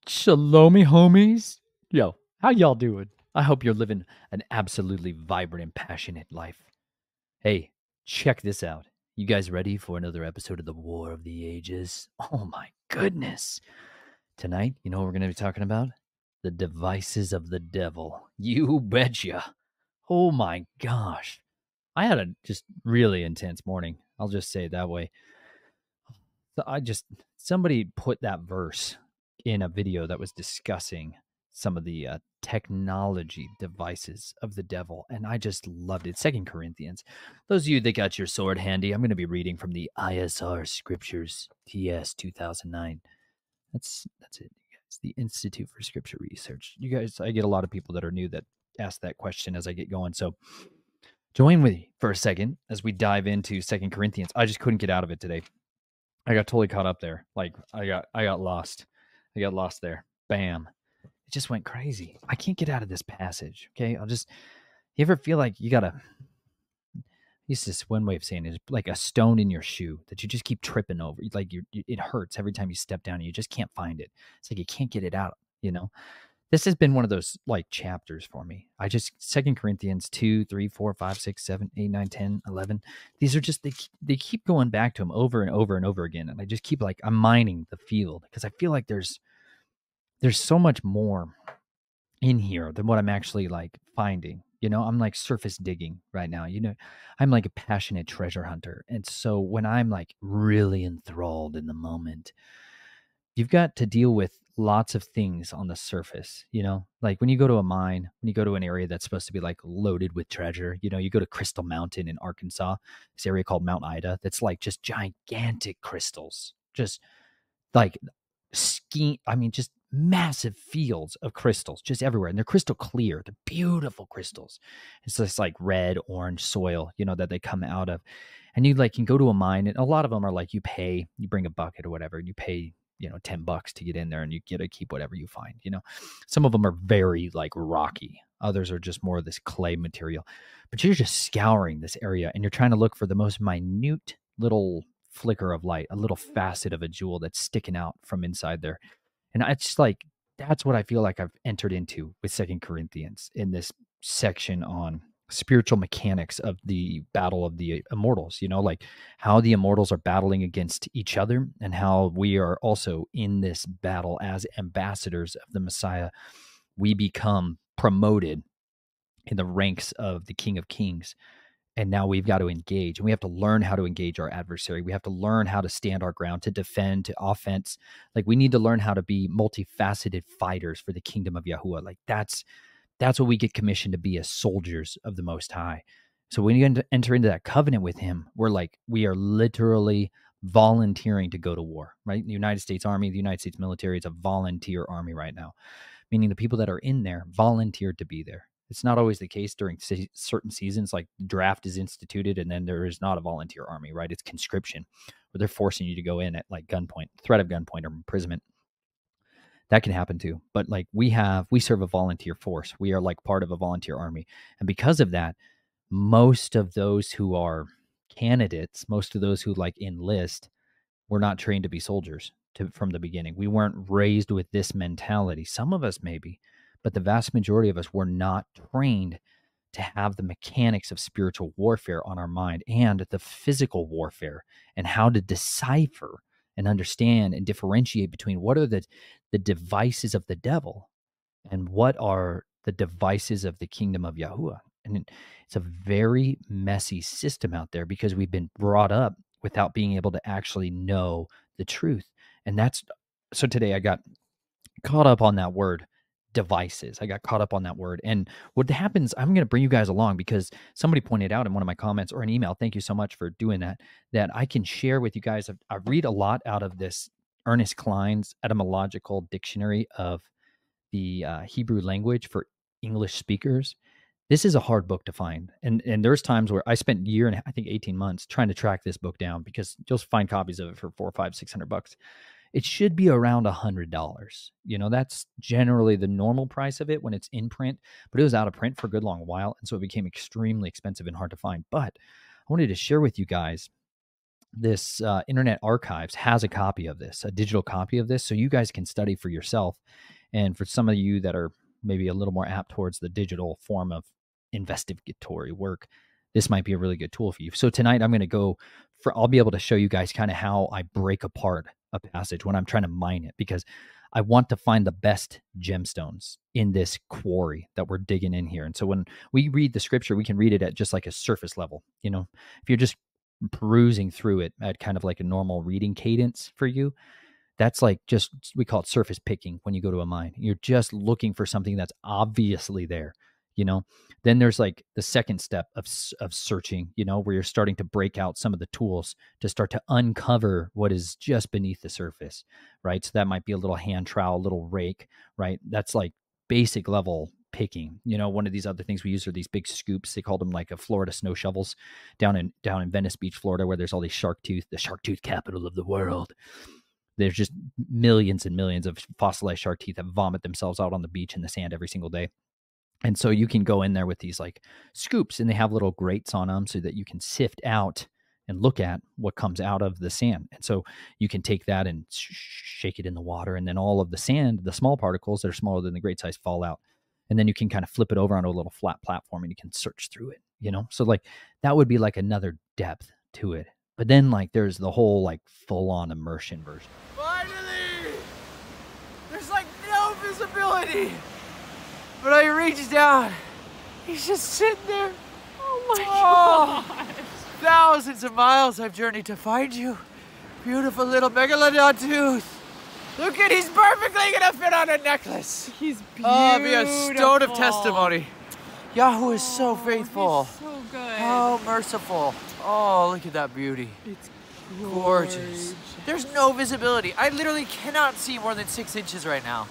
Shalomi homies. Yo, how y'all doing? I hope you're living an absolutely vibrant and passionate life. Hey, check this out. You guys ready for another episode of the War of the Ages? Oh my goodness. Tonight, you know what we're going to be talking about? The devices of the devil. You betcha. Oh my gosh. I had a just really intense morning. I'll just say it that way. So somebody put that verse in a video that was discussing some of the technology devices of the devil, and I just loved it. Second Corinthians. Those of you that got your sword handy, I'm going to be reading from the ISR Scriptures, TS 2009. That's it, you guys. The Institute for Scripture Research. You guys, I get a lot of people that are new that ask that question as I get going. So join with me for a second as we dive into Second Corinthians. I just couldn't get out of it today. I got totally caught up there. Like I got lost. I got lost there. Bam. It just went crazy. I can't get out of this passage. Okay. You ever feel like you gotta, this is one way of saying it, is like a stone in your shoe that you just keep tripping over. Like it hurts every time you step down and you just can't find it. It's like you can't get it out, you know? This has been one of those like chapters for me. Second Corinthians 2, 3, 4, 5, 6, 7, 8, 9, 10, 11. These are just, they keep going back to them over and over and over again. And I just keep like, I'm mining the field because I feel like there's so much more in here than what I'm actually like finding. You know, I'm like surface digging right now. You know, I'm like a passionate treasure hunter. And so when I'm like really enthralled in the moment, you've got to deal with lots of things on the surface, you know, like when you go to a mine, when you go to an area that's supposed to be like loaded with treasure, you know, you go to Crystal Mountain in Arkansas, this area called Mount Ida, that's like just gigantic crystals, just like just massive fields of crystals just everywhere. And they're crystal clear. They're beautiful crystals. It's just like red, orange soil, you know, that they come out of. And you like can go to a mine, and a lot of them are like you bring a bucket or whatever, and you pay, you know, $10 to get in there and you get to keep whatever you find, you know. Some of them are very like rocky. Others are just more of this clay material. But you're just scouring this area and you're trying to look for the most minute little flicker of light, a little facet of a jewel that's sticking out from inside there. And it's like that's what I feel like I've entered into with Second Corinthians in this section on spiritual mechanics of the battle of the immortals, you know, like how the immortals are battling against each other and how we are also in this battle as ambassadors of the Messiah. We become promoted in the ranks of the King of Kings. And now we've got to engage, and we have to learn how to engage our adversary. We have to learn how to stand our ground, to defend, to offense. Like we need to learn how to be multifaceted fighters for the kingdom of Yahuwah. Like that's what we get commissioned to be as soldiers of the Most High. So when you enter into that covenant with him, we are literally volunteering to go to war, right? The United States Army, the United States military, it's a volunteer army right now, meaning the people that are in there volunteered to be there. It's not always the case during certain seasons, like draft is instituted and then there is not a volunteer army, right? It's conscription where they're forcing you to go in at like gunpoint, threat of gunpoint or imprisonment. That can happen too. But like we serve a volunteer force. We are like part of a volunteer army. And because of that, most of those who are candidates, most of those who like enlist, were not trained to be soldiers from the beginning. We weren't raised with this mentality. Some of us maybe, but the vast majority of us were not trained to have the mechanics of spiritual warfare on our mind and the physical warfare and how to decipher and understand and differentiate between what are the devices of the devil and what are the devices of the kingdom of Yahuwah. And it's a very messy system out there because we've been brought up without being able to actually know the truth. And that's so today I got caught up on that word devices. I got caught up on that word. And what happens, I'm going to bring you guys along because somebody pointed out in one of my comments or an email, thank you so much for doing that, that I can share with you guys. I read a lot out of this Ernest Klein's etymological dictionary of the Hebrew language for English speakers. This is a hard book to find. And there's times where I spent a year and I think 18 months trying to track this book down because you'll find copies of it for $400, $500, $600. It should be around $100. You know, that's generally the normal price of it when it's in print, but it was out of print for a good long while. And so it became extremely expensive and hard to find. But I wanted to share with you guys this Internet Archives has a copy of this, a digital copy of this, so you guys can study for yourself. And for some of you that are maybe a little more apt towards the digital form of investigatory work, this might be a really good tool for you. So tonight I'm going to I'll be able to show you guys kind of how I break apart a passage when I'm trying to mine it, because I want to find the best gemstones in this quarry that we're digging in here. And so when we read the scripture, we can read it at just like a surface level. You know, if you're just perusing through it at kind of like a normal reading cadence for you, that's like just, we call it surface picking when you go to a mine. You're just looking for something that's obviously there, you know. Then there's like the second step of searching, you know, where you're starting to break out some of the tools to start to uncover what is just beneath the surface, right? So that might be a little hand trowel, a little rake, right? That's like basic level picking. You know, one of these other things we use are these big scoops. They call them like a Florida snow shovels down in Venice Beach, Florida, where there's all these the shark tooth capital of the world. There's just millions and millions of fossilized shark teeth that vomit themselves out on the beach in the sand every single day. And so you can go in there with these like scoops, and they have little grates on them so that you can sift out and look at what comes out of the sand. And so you can take that and shake it in the water, and then all of the sand, the small particles that are smaller than the grate size, fall out. And then you can kind of flip it over onto a little flat platform and you can search through it, you know? So like that would be like another depth to it. But then like there's the whole like full on immersion version. Finally! There's like no visibility! But I reach down, he's just sitting there. Oh my God! Thousands of miles I've journeyed to find you. Beautiful little megalodon tooth. Look at, he's perfectly gonna fit on a necklace. He's beautiful. Oh, be a stone of testimony. Yahoo is so faithful. He's so good. Oh, merciful. Oh, look at that beauty. It's gorgeous. There's no visibility. I literally cannot see more than 6 inches right now.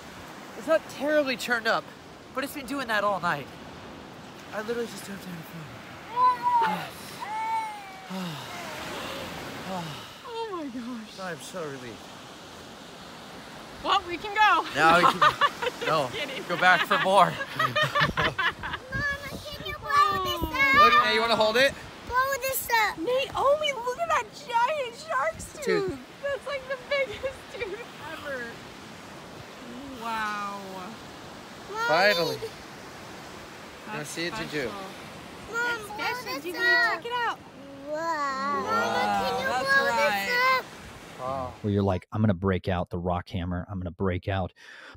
It's not terribly churned up, but it's been doing that all night. I literally just jumped down the phone. Oh my gosh. I'm so relieved. Well, we can go. Now we can no, go back for more. Mama, can you blow this up? Look, Nate, you want to hold it? Blow this up. Naomi, look at that giant shark's tooth. Tooth. That's like the biggest tooth ever. Wow. Finally. You That's want to see it, special. Juju? Mom, blow Special, this Juju, up. check it out. Wow. Mama, can you That's blow right. this up? Oh. Where you're like, I'm going to break out the rock hammer. I'm going to break out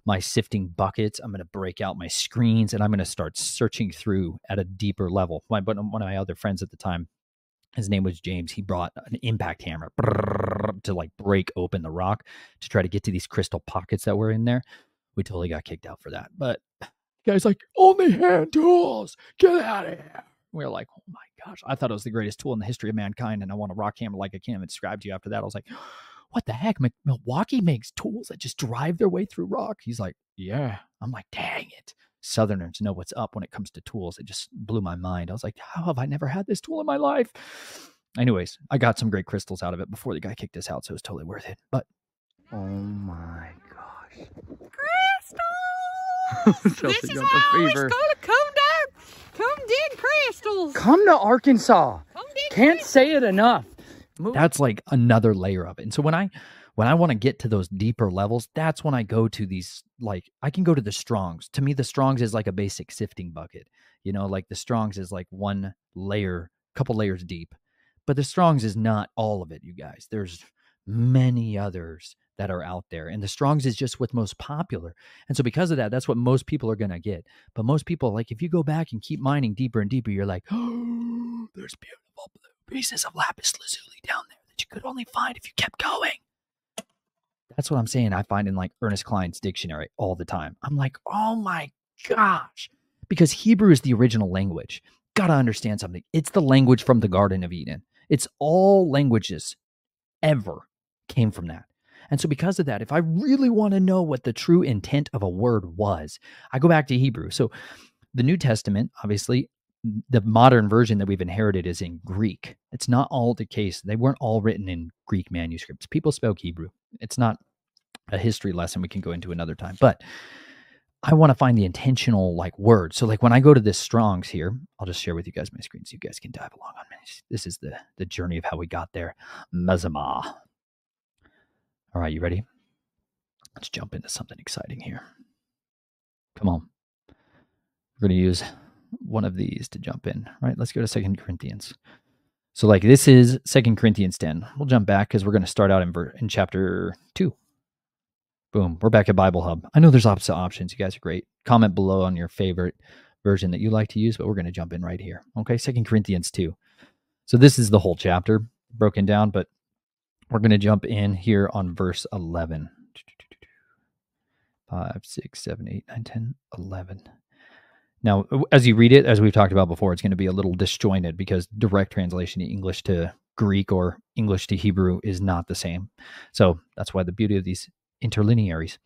my sifting buckets. I'm going to break out my screens, and I'm going to start searching through at a deeper level. One of my other friends at the time, his name was James. He brought an impact hammer to like break open the rock to try to get to these crystal pockets that were in there. We totally got kicked out for that. But the guy's like, only hand tools. Get out of here. We were like, oh my gosh. I thought it was the greatest tool in the history of mankind, and I want a rock hammer like I can't even describe to you after that. I was like, what the heck? Milwaukee makes tools that just drive their way through rock. He's like, yeah. I'm like, dang it. Southerners know what's up when it comes to tools. It just blew my mind. I was like, how have I never had this tool in my life? Anyways, I got some great crystals out of it before the guy kicked us out, so it was totally worth it. But oh my gosh. Crystals! This is how it's gonna come down. Come dig crystals. Come to Arkansas. Come dig Can't crystals. say it enough. That's like another layer of it. And so when I want to get to those deeper levels, that's when I go to these, like, I can go to the Strongs. To me, the Strongs is like a basic sifting bucket. You know, like the Strongs is like one layer, couple layers deep. But the Strongs is not all of it, you guys. There's many others that are out there. And the Strongs is just what's most popular. And so because of that, that's what most people are going to get. But most people, like, if you go back and keep mining deeper and deeper, you're like, oh, there's beautiful blue pieces of lapis lazuli down there that you could only find if you kept going. That's what I'm saying. I find in like Ernest Cline's dictionary all the time. I'm like, oh my gosh. Because Hebrew is the original language. Gotta understand something. It's the language from the Garden of Eden. It's all languages ever came from that. And so because of that, if I really want to know what the true intent of a word was, I go back to Hebrew. So the New Testament, obviously, the modern version that we've inherited is in Greek. It's not all the case. They weren't all written in Greek manuscripts. People spoke Hebrew. It's not a history lesson we can go into another time. But I want to find the intentional like word. So like when I go to this Strong's here, I'll just share with you guys my screen so you guys can dive along on me. This is the journey of how we got there. Mazama. All right, you ready? Let's jump into something exciting here. Come on. We're going to use one of these to jump in, right? Let's go to 2 Corinthians. So like this is 2 Corinthians 10. We'll jump back because we're going to start out in chapter 2. Boom. We're back at Bible Hub. I know there's opposite options. You guys are great. Comment below on your favorite version that you like to use, but we're going to jump in right here. Okay, 2 Corinthians 2. So this is the whole chapter broken down, but we're going to jump in here on verse 11. 5, 6, 7, 8, 9, 10, 11. Now, as you read it, as we've talked about before, it's going to be a little disjointed because direct translation English to Greek or English to Hebrew is not the same. So that's why the beauty of these interlinearies.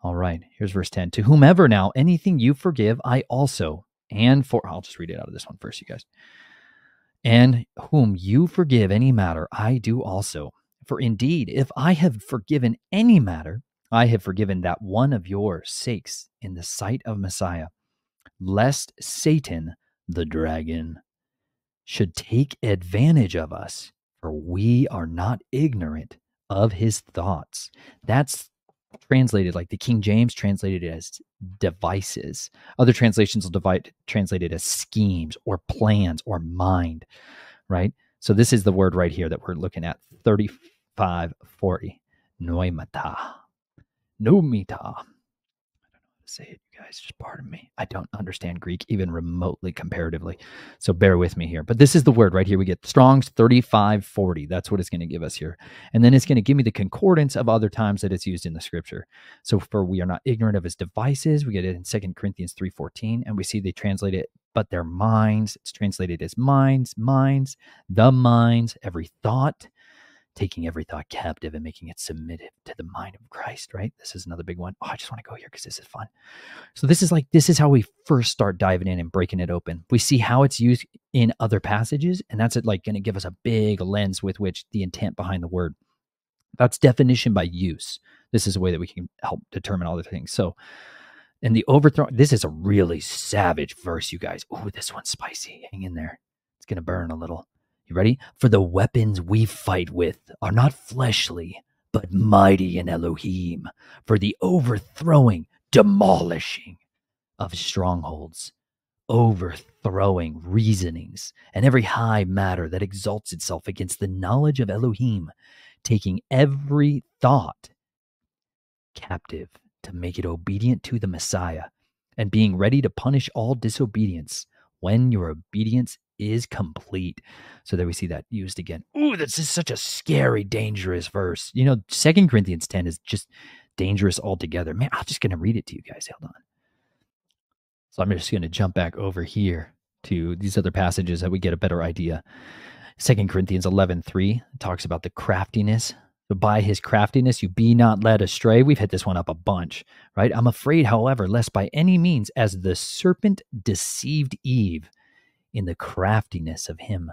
All right, here's verse 10. To whomever now anything you forgive, I also, I'll just read it out of this one first, you guys. And whom you forgive any matter, I do also. For indeed, if I have forgiven any matter, I have forgiven that one of your sakes in the sight of Messiah, lest Satan, the dragon, should take advantage of us, for we are not ignorant of his thoughts. That's translated, like the King James translated it as devices. Other translations will translate it as schemes or plans or mind, right? So this is the word right here that we're looking at, 3540, noimata, nomita. Say it, you guys, just pardon me. I don't understand Greek even remotely comparatively, so bear with me here. But this is the word right here. We get Strong's 3540. That's what it's going to give us here. And then it's going to give me the concordance of other times that it's used in the scripture. So for we are not ignorant of his devices, we get it in 2 Corinthians 3:14, and we see they translate it, but their minds. It's translated as minds, the minds, every thought, taking every thought captive and making it submitted to the mind of Christ, right? This is another big one. Oh, I just want to go here because this is fun. So this is how we first start diving in and breaking it open. We see how it's used in other passages, and that's like going to give us a big lens with which the intent behind the word. That's definition by use. This is a way that we can help determine all the things. So, and the overthrow, this is a really savage verse, you guys. Oh, this one's spicy. Hang in there. It's going to burn a little. You ready? For the weapons we fight with are not fleshly, but mighty in Elohim, for the overthrowing, demolishing of strongholds, overthrowing reasonings, and every high matter that exalts itself against the knowledge of Elohim, taking every thought captive to make it obedient to the Messiah, and being ready to punish all disobedience when your obedience is complete. So there we see that used again. Ooh, that's just such a scary, dangerous verse. You know, 2 Corinthians 10 is just dangerous altogether. Man, I'm just going to read it to you guys. Hold on. So I'm just going to jump back over here to these other passages that we get a better idea. 2 Corinthians 11:3 talks about the craftiness. So by his craftiness, you be not led astray. We've hit this one up a bunch, right? I'm afraid, however, lest by any means, as the serpent deceived Eve in the craftiness of him,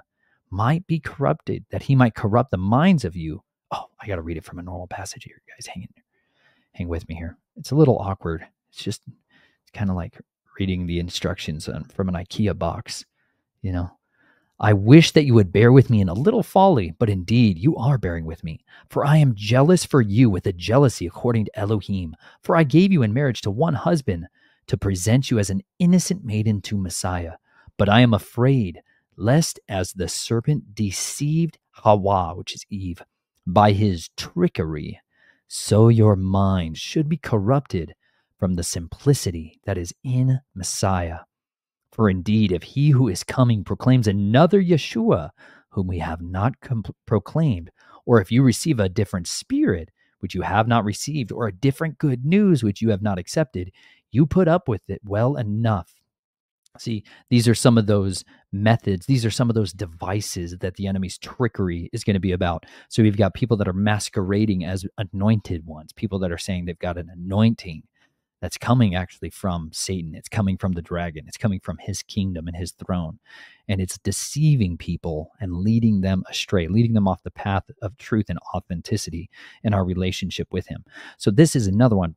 might be corrupted, that he might corrupt the minds of you. Oh, I got to read it from a normal passage here, guys. Hang with me here. It's a little awkward. It's kind of like reading the instructions from an IKEA box, you know. I wish that you would bear with me in a little folly, but indeed you are bearing with me. For I am jealous for you with a jealousy according to Elohim. For I gave you in marriage to one husband to present you as an innocent maiden to Messiah. But I am afraid lest as the serpent deceived Hawa, which is Eve, by his trickery, so your mind should be corrupted from the simplicity that is in Messiah. For indeed, if he who is coming proclaims another Yeshua, whom we have not proclaimed, or if you receive a different spirit, which you have not received, or a different good news, which you have not accepted, you put up with it well enough. See, these are some of those methods. These are some of those devices that the enemy's trickery is going to be about. So we've got people that are masquerading as anointed ones, people that are saying they've got an anointing that's coming actually from Satan. It's coming from the dragon. It's coming from his kingdom and his throne. And it's deceiving people and leading them astray, leading them off the path of truth and authenticity in our relationship with him. So this is another one.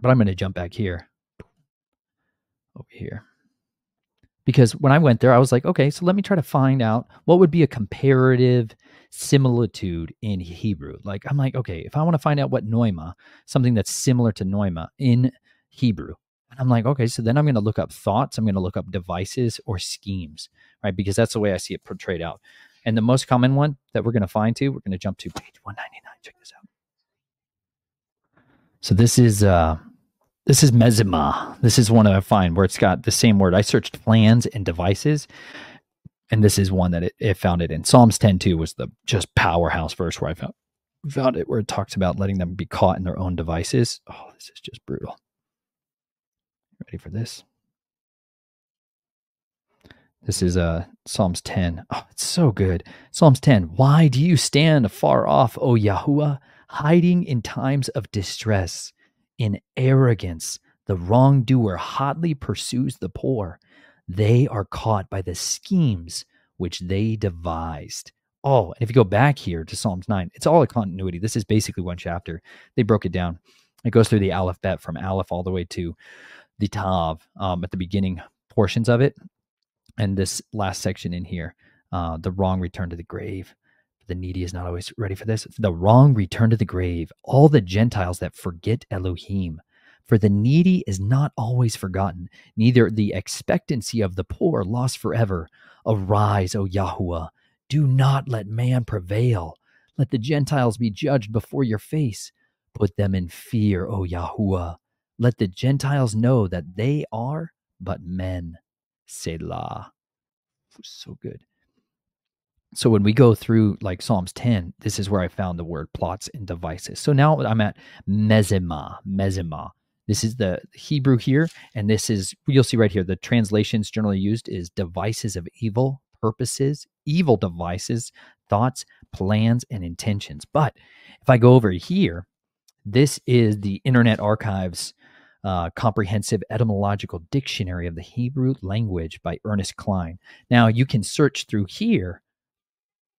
But I'm going to jump back here over here. Because when I went there, I was like, okay, so let me try to find out what would be a comparative similitude in Hebrew. Like, I'm like, okay, if I want to find out what noima, something that's similar to noima in Hebrew, and I'm like, okay, so then I'm going to look up thoughts, I'm going to look up devices or schemes, right? Because that's the way I see it portrayed out. And the most common one that we're going to find we're going to jump to page 199. Check this out. So this is Mezima. This is one that I find where it's got the same word. I searched plans and devices, and this is one that it found it in. Psalms 10:2 was the just powerhouse verse where I found it, where it talks about letting them be caught in their own devices. Oh, this is just brutal. Ready for this? This is Psalms 10. Oh, it's so good. Psalms 10. Why do you stand afar off, O Yahuwah, hiding in times of distress? In arrogance, the wrongdoer hotly pursues the poor. They are caught by the schemes which they devised. Oh, and if you go back here to Psalms 9, it's all a continuity. This is basically one chapter. They broke it down. It goes through the alphabet from Aleph all the way to the Tav at the beginning portions of it. And this last section in here, the wrong return to the grave. The needy is not always ready for this. The wrong return to the grave. All the Gentiles that forget Elohim. For the needy is not always forgotten, neither the expectancy of the poor lost forever. Arise, O Yahuwah. Do not let man prevail. Let the Gentiles be judged before your face. Put them in fear, O Yahuwah. Let the Gentiles know that they are but men. Selah. So good. So when we go through like Psalms 10, this is where I found the word plots and devices. So now I'm at Mezima. This is the Hebrew here, and this is, you'll see right here, the translations generally used is devices of evil, purposes, evil devices, thoughts, plans, and intentions. But if I go over here, this is the Internet Archive's Comprehensive Etymological Dictionary of the Hebrew Language by Ernest Klein. Now, you can search through here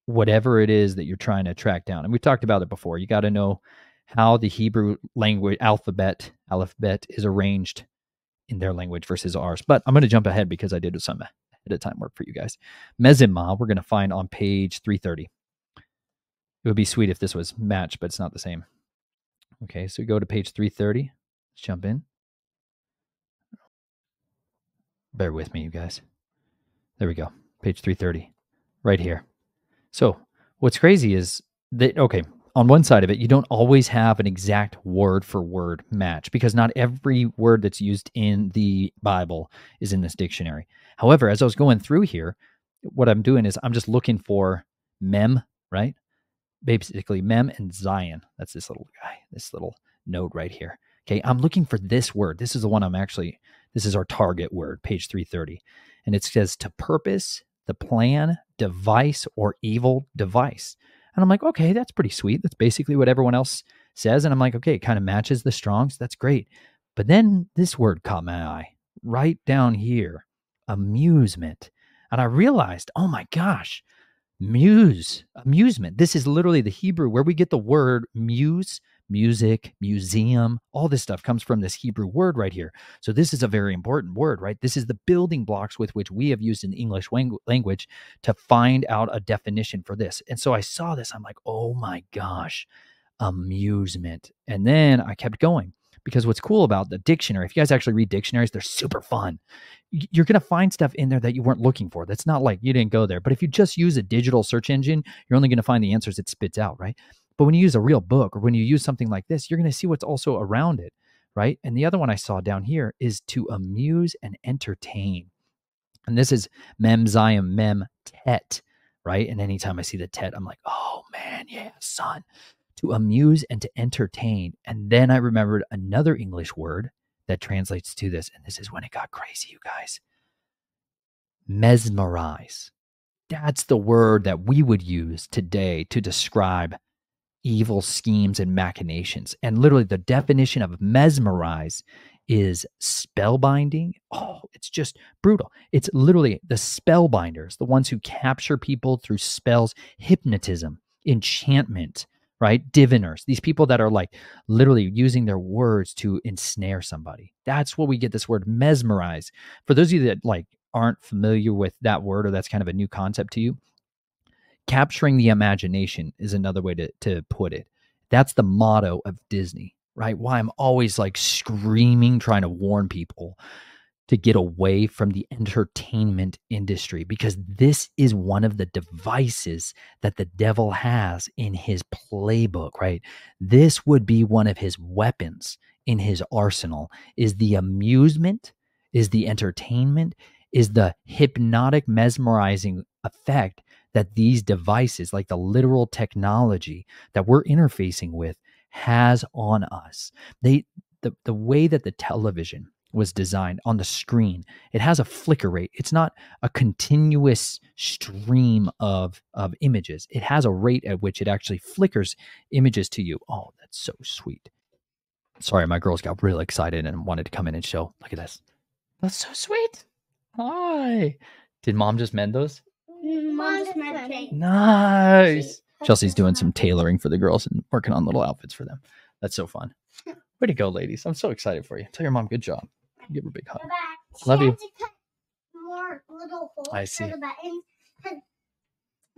whatever it is that you're trying to track down. And we talked about it before. You got to know how the Hebrew language alphabet is arranged in their language versus ours. But I'm going to jump ahead because I did some ahead of time work for you guys. Mezima, we're going to find on page 330. It would be sweet if this was matched, but it's not the same. Okay, so we go to page 330. Let's jump in. Bear with me, you guys. There we go. Page 330. Right here. So what's crazy is that, okay, on one side of it, you don't always have an exact word for word match because not every word that's used in the Bible is in this dictionary. However, as I was going through here, what I'm doing is I'm just looking for mem, right? Basically mem and Zion. That's this little guy, this little node right here. Okay, I'm looking for this word. This is the one this is our target word, page 330. And it says to purpose, the plan, device, or evil device. And I'm like, okay, that's pretty sweet. That's basically what everyone else says. And I'm like, okay, it kind of matches the Strong's. That's great. But then this word caught my eye right down here, amusement. And I realized, oh my gosh, amusement. This is literally the Hebrew where we get the word muse, music, museum, all this stuff comes from this Hebrew word right here. So this is a very important word, right? This is the building blocks with which we have used in the English language to find out a definition for this. And so I saw this, I'm like, oh my gosh, amusement. And then I kept going because what's cool about the dictionary, if you guys actually read dictionaries, they're super fun. You're going to find stuff in there that you weren't looking for. That's not like you didn't go there. But if you just use a digital search engine, you're only going to find the answers it spits out, right? But when you use a real book or when you use something like this, you're going to see what's also around it, right? And the other one I saw down here is to amuse and entertain. And this is mem, zion, mem, tet, right? And anytime I see the tet, I'm like, oh man, yeah, son. To amuse and to entertain. And then I remembered another English word that translates to this. And this is when it got crazy, you guys. Mesmerize. That's the word that we would use today to describe evil schemes and machinations. And literally the definition of mesmerize is spellbinding. Oh, it's just brutal. It's literally the spellbinders, the ones who capture people through spells, hypnotism, enchantment, right? Diviners, these people that are like literally using their words to ensnare somebody. That's what we get this word mesmerize. For those of you that like aren't familiar with that word, or that's kind of a new concept to you, capturing the imagination is another way to put it. That's the motto of Disney, right? Why I'm always like screaming, trying to warn people to get away from the entertainment industry, because this is one of the devices that the devil has in his playbook, right? This would be one of his weapons in his arsenal, is the amusement, is the entertainment, is the hypnotic, mesmerizing effect that these devices, like the literal technology that we're interfacing with, has on us. The way that the television was designed on the screen, it has a flicker rate. It's not a continuous stream of images. It has a rate at which it actually flickers images to you. Oh, that's so sweet. Sorry, my girls got really excited and wanted to come in and show. Look at this. That's so sweet. Hi. Did mom just mend those? Mom just meant Nice. Chelsea's doing some tailoring for the girls and working on little outfits for them. That's so fun. Way to go, ladies. I'm so excited for you. Tell your mom good job. Give her a big hug. Love you. To cut more little holes I see. for the buttons because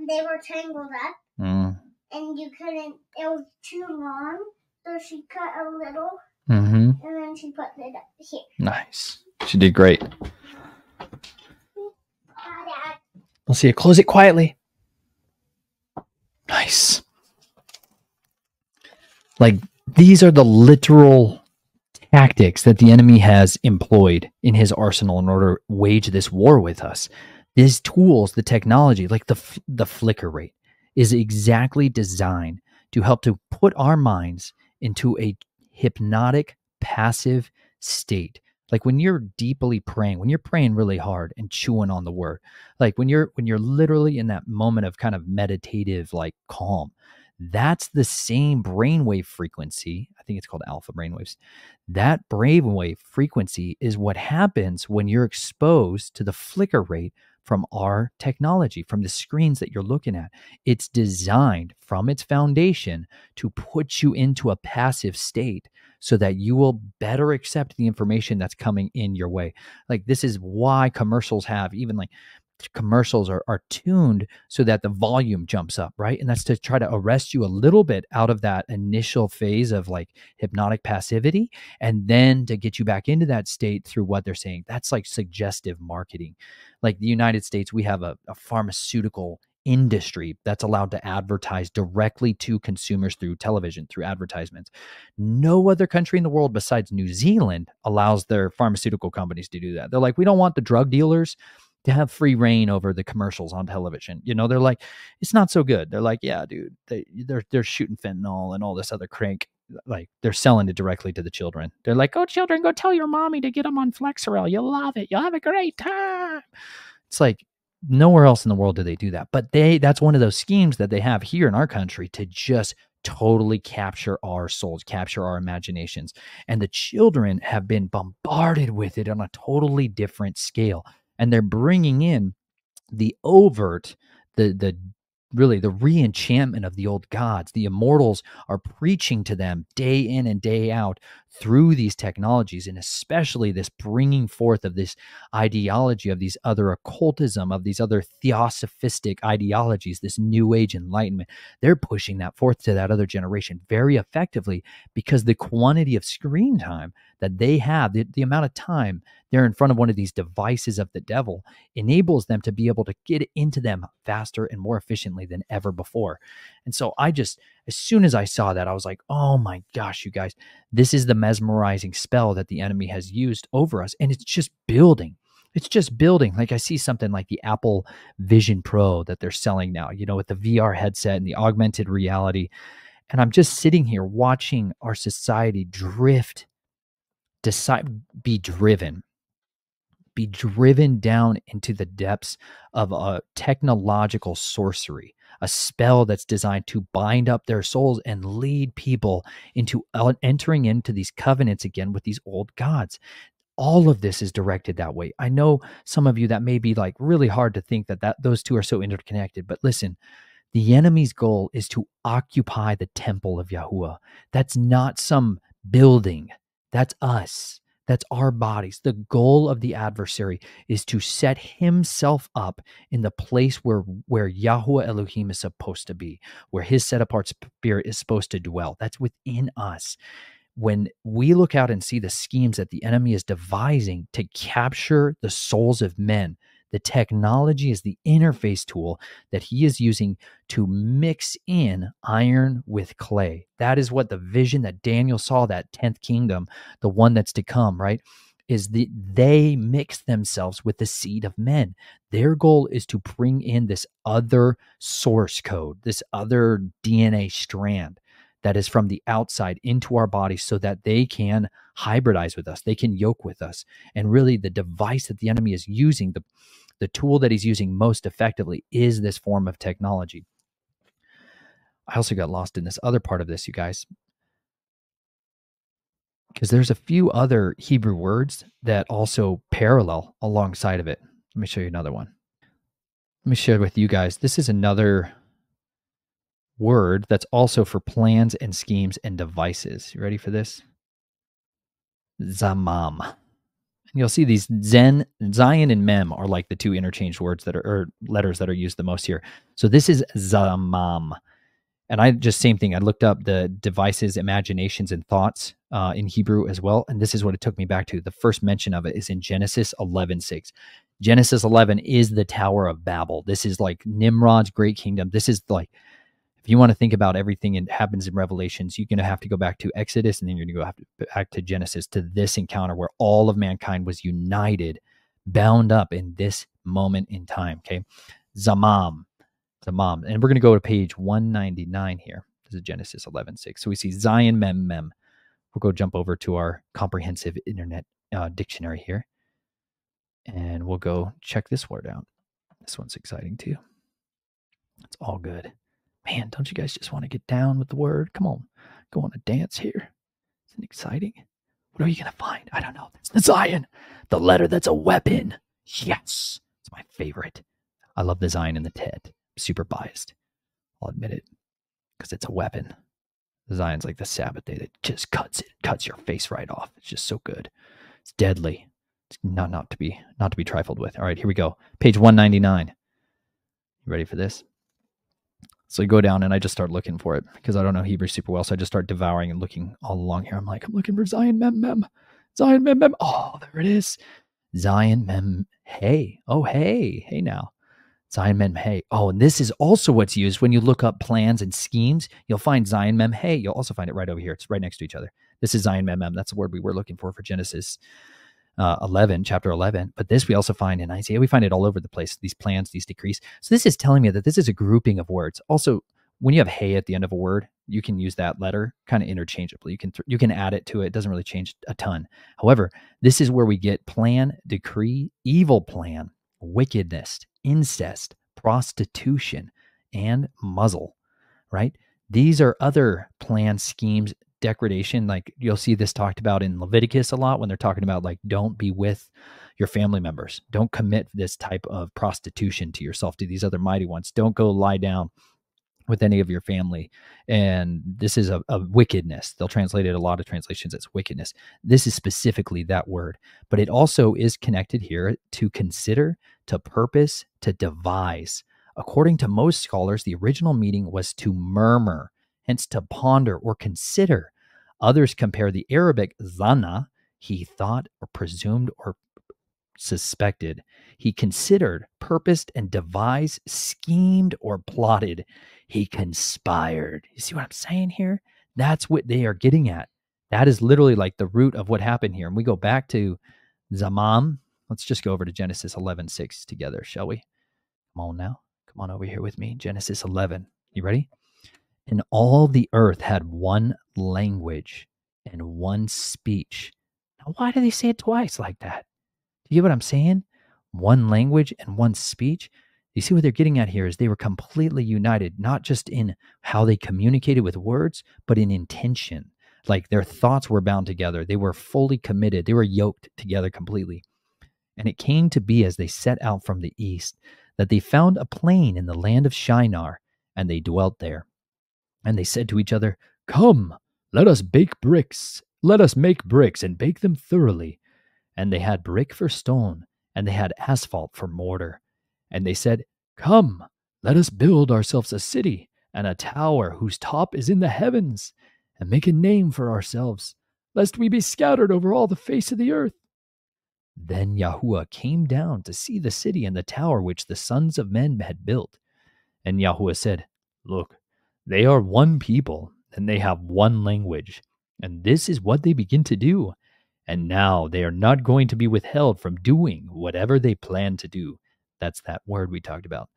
they were tangled up and you couldn't, it was too long. So she cut a little and then she put it up here. Nice. She did great. We'll see you. Close it quietly. Nice. Like, these are the literal tactics that the enemy has employed in his arsenal in order to wage this war with us. These tools, the technology, like the flicker rate, is exactly designed to help to put our minds into a hypnotic, passive state. Like when you're deeply praying, when you're praying really hard and chewing on the word, like when you're literally in that moment of kind of meditative, like calm, that's the same brainwave frequency. I think it's called alpha brainwaves. That brainwave frequency is what happens when you're exposed to the flicker rate from our technology, from the screens that you're looking at. It's designed from its foundation to put you into a passive state so that you will better accept the information that's coming in your way. Like, this is why commercials have, even like commercials are tuned so that the volume jumps up, right? And that's to try to arrest you a little bit out of that initial phase of like hypnotic passivity, and then to get you back into that state through what they're saying. That's like suggestive marketing. Like the United States, we have a pharmaceutical industry that's allowed to advertise directly to consumers through television, through advertisements. No other country in the world besides New Zealand allows their pharmaceutical companies to do that. They're like, we don't want the drug dealers to have free reign over the commercials on television. You know, they're like, it's not so good. They're like, yeah, dude, they're shooting fentanyl and all this other crank. Like, they're selling it directly to the children. They're like, oh, children, go tell your mommy to get them on Flexeril. You'll love it. You'll have a great time. It's like, nowhere else in the world do they do that. But that's one of those schemes that they have here in our country to just totally capture our souls, capture our imaginations. And the children have been bombarded with it on a totally different scale. And they're bringing in the overt, the really the re-enchantment of the old gods. The immortals are preaching to them day in and day out through these technologies, and especially this bringing forth of this ideology of these other occultism, of these other theosophistic ideologies, this new age enlightenment. They're pushing that forth to that other generation very effectively, because the quantity of screen time that they have, the amount of time they're in front of one of these devices of the devil, enables them to be able to get into them faster and more efficiently than ever before. And so as soon as I saw that, I was like, oh my gosh, you guys, this is the mesmerizing spell that the enemy has used over us. And it's just building. It's just building. Like, I see something like the Apple Vision Pro that they're selling now, you know, with the VR headset and the augmented reality. And I'm just sitting here watching our society be driven down into the depths of a technological sorcery, a spell that's designed to bind up their souls and lead people into entering into these covenants again with these old gods. All of this is directed that way. I know some of you that may be like really hard to think that those two are so interconnected, but listen, The enemy's goal is to occupy the temple of Yahuwah. That's not some building. That's us. That's our bodies. The goal of the adversary is to set himself up in the place where Yahuwah Elohim is supposed to be, where his set-apart spirit is supposed to dwell. That's within us. When we look out and see the schemes that the enemy is devising to capture the souls of men, the technology is the interface tool that he is using to mix in iron with clay. That is what the vision that Daniel saw, that 10th kingdom, the one that's to come, right? Is they mix themselves with the seed of men. Their goal is to bring in this other source code, this other DNA strand that is from the outside into our bodies so that they can hybridize with us. They can yoke with us. And really the device that the enemy is using, the tool that he's using most effectively is this form of technology. I also got lost in this other part of this, you guys, because there's a few other Hebrew words that also parallel alongside of it. Let me show you another one. Let me share with you guys. This is another word that's also for plans and schemes and devices. You ready for this? Zamam. And you'll see these Zion and Mem are like the two interchanged words that are, or letters that are used the most here. So this is Zamam. And I just, same thing. I looked up the devices, imaginations, and thoughts in Hebrew as well. And this is what it took me back to. The first mention of it is in Genesis 11:6. Genesis 11 is the Tower of Babel. This is like Nimrod's great kingdom. This is like, if you want to think about everything that happens in Revelations, you're going to have to go back to Exodus, and then you're going to have to go back to Genesis, to this encounter where all of mankind was united, bound up in this moment in time. Okay. Zamam. And we're going to go to page 199 here. This is Genesis 11:6. So we see Zion, Mem. We'll go jump over to our comprehensive internet dictionary here. And we'll go check this word out. This one's exciting too. It's all good. Man, don't you guys just want to get down with the word? Come on, go on a dance here. Isn't it exciting? What are you going to find? I don't know. It's the Zion, the letter that's a weapon. Yes, it's my favorite. I love the Zion and the Tet. Super biased, I'll admit it, because it's a weapon. The Zion's like the Sabbath day that just cuts your face right off. It's just so good. It's deadly. It's not to be trifled with. All right, here we go. Page 199. You ready for this? So you go down, and I just start looking for it because I don't know Hebrew super well. So I just start devouring and looking all along here. I'm looking for Zion Mem. Zion Mem. Oh, there it is. Zion Mem Hey. Oh, hey now. Zion Mem Hey. Oh, and this is also what's used when you look up plans and schemes. You'll find Zion Mem Hey. You'll also find it right over here. It's right next to each other. This is Zion Mem. That's the word we were looking for Genesis 11, chapter 11. But this we also find in Isaiah. We find it all over the place, these plans, these decrees. So this is telling me that this is a grouping of words. Also, when you have hey at the end of a word, you can use that letter kind of interchangeably. You can add it to it. It doesn't really change a ton. However, this is where we get plan, decree, evil plan, wickedness, incest, prostitution, and muzzle, right? These are other plan, schemes, degradation. Like you'll see this talked about in Leviticus a lot when they're talking about like, don't be with your family members. Don't commit this type of prostitution to yourself, to these other mighty ones. Don't go lie down with any of your family. And this is a wickedness. They'll translate it, a lot of translations, as wickedness. This is specifically that word, but it also is connected here to consider, to purpose, to devise. According to most scholars, the original meaning was to murmur, hence to ponder or consider. Others compare the Arabic zana, he thought or presumed or suspected. He considered, purposed, and devised, schemed, or plotted. He conspired. You see what I'm saying here? That's what they are getting at. That is literally like the root of what happened here. And we go back to Zamam. Let's just go over to Genesis 11:6 together, shall we? Come on now. Come on over here with me. Genesis 11. You ready? And all the earth had one language and one speech. Now, why do they say it twice like that? Do you get what I'm saying? One language and one speech. You see what they're getting at here is they were completely united, not just in how they communicated with words, but in intention. Like their thoughts were bound together. They were fully committed. They were yoked together completely. And it came to be as they set out from the east that they found a plain in the land of Shinar, and they dwelt there. And they said to each other, "Come, let us bake bricks. Let us make bricks and bake them thoroughly." And they had brick for stone, and they had asphalt for mortar. And they said, "Come, let us build ourselves a city and a tower whose top is in the heavens, and make a name for ourselves, lest we be scattered over all the face of the earth." Then Yahuwah came down to see the city and the tower which the sons of men had built. And Yahuwah said, "Look, they are one people, and they have one language, and this is what they begin to do. And now they are not going to be withheld from doing whatever they plan to do." That's that word we talked about.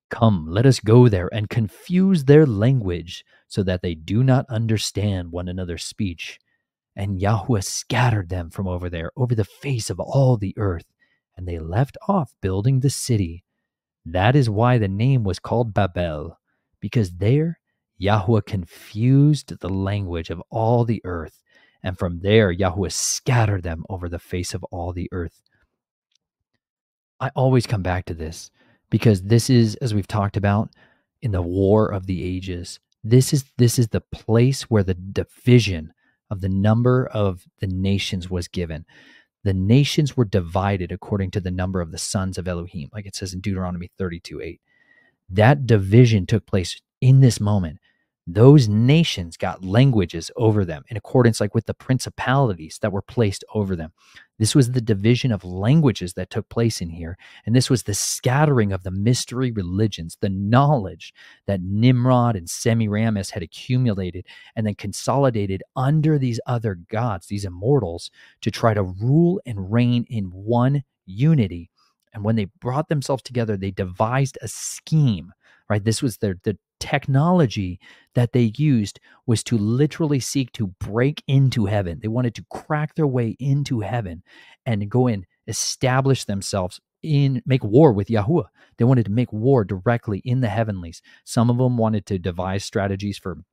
"Come, let us go there and confuse their language, so that they do not understand one another's speech." And Yahuwah scattered them from over there, over the face of all the earth, and they left off building the city. That is why the name was called Babel, because there Yahuwah confused the language of all the earth, and from there Yahuwah scattered them over the face of all the earth. I always come back to this, because this is, as we've talked about, in the War of the Ages, this is the place where the division of the number of the nations was given. The nations were divided according to the number of the sons of Elohim, like it says in Deuteronomy 32:8. That division took place in this moment. Those nations got languages over them in accordance like with the principalities that were placed over them. This was the division of languages that took place in here. And this was the scattering of the mystery religions, the knowledge that Nimrod and Semiramis had accumulated and then consolidated under these other gods, these immortals, to try to rule and reign in one unity. And when they brought themselves together, they devised a scheme, right? This was the technology that they used was to literally seek to break into heaven. They wanted to crack their way into heaven and go and establish themselves make war with Yahuwah. They wanted to make war directly in the heavenlies. Some of them wanted to devise strategies for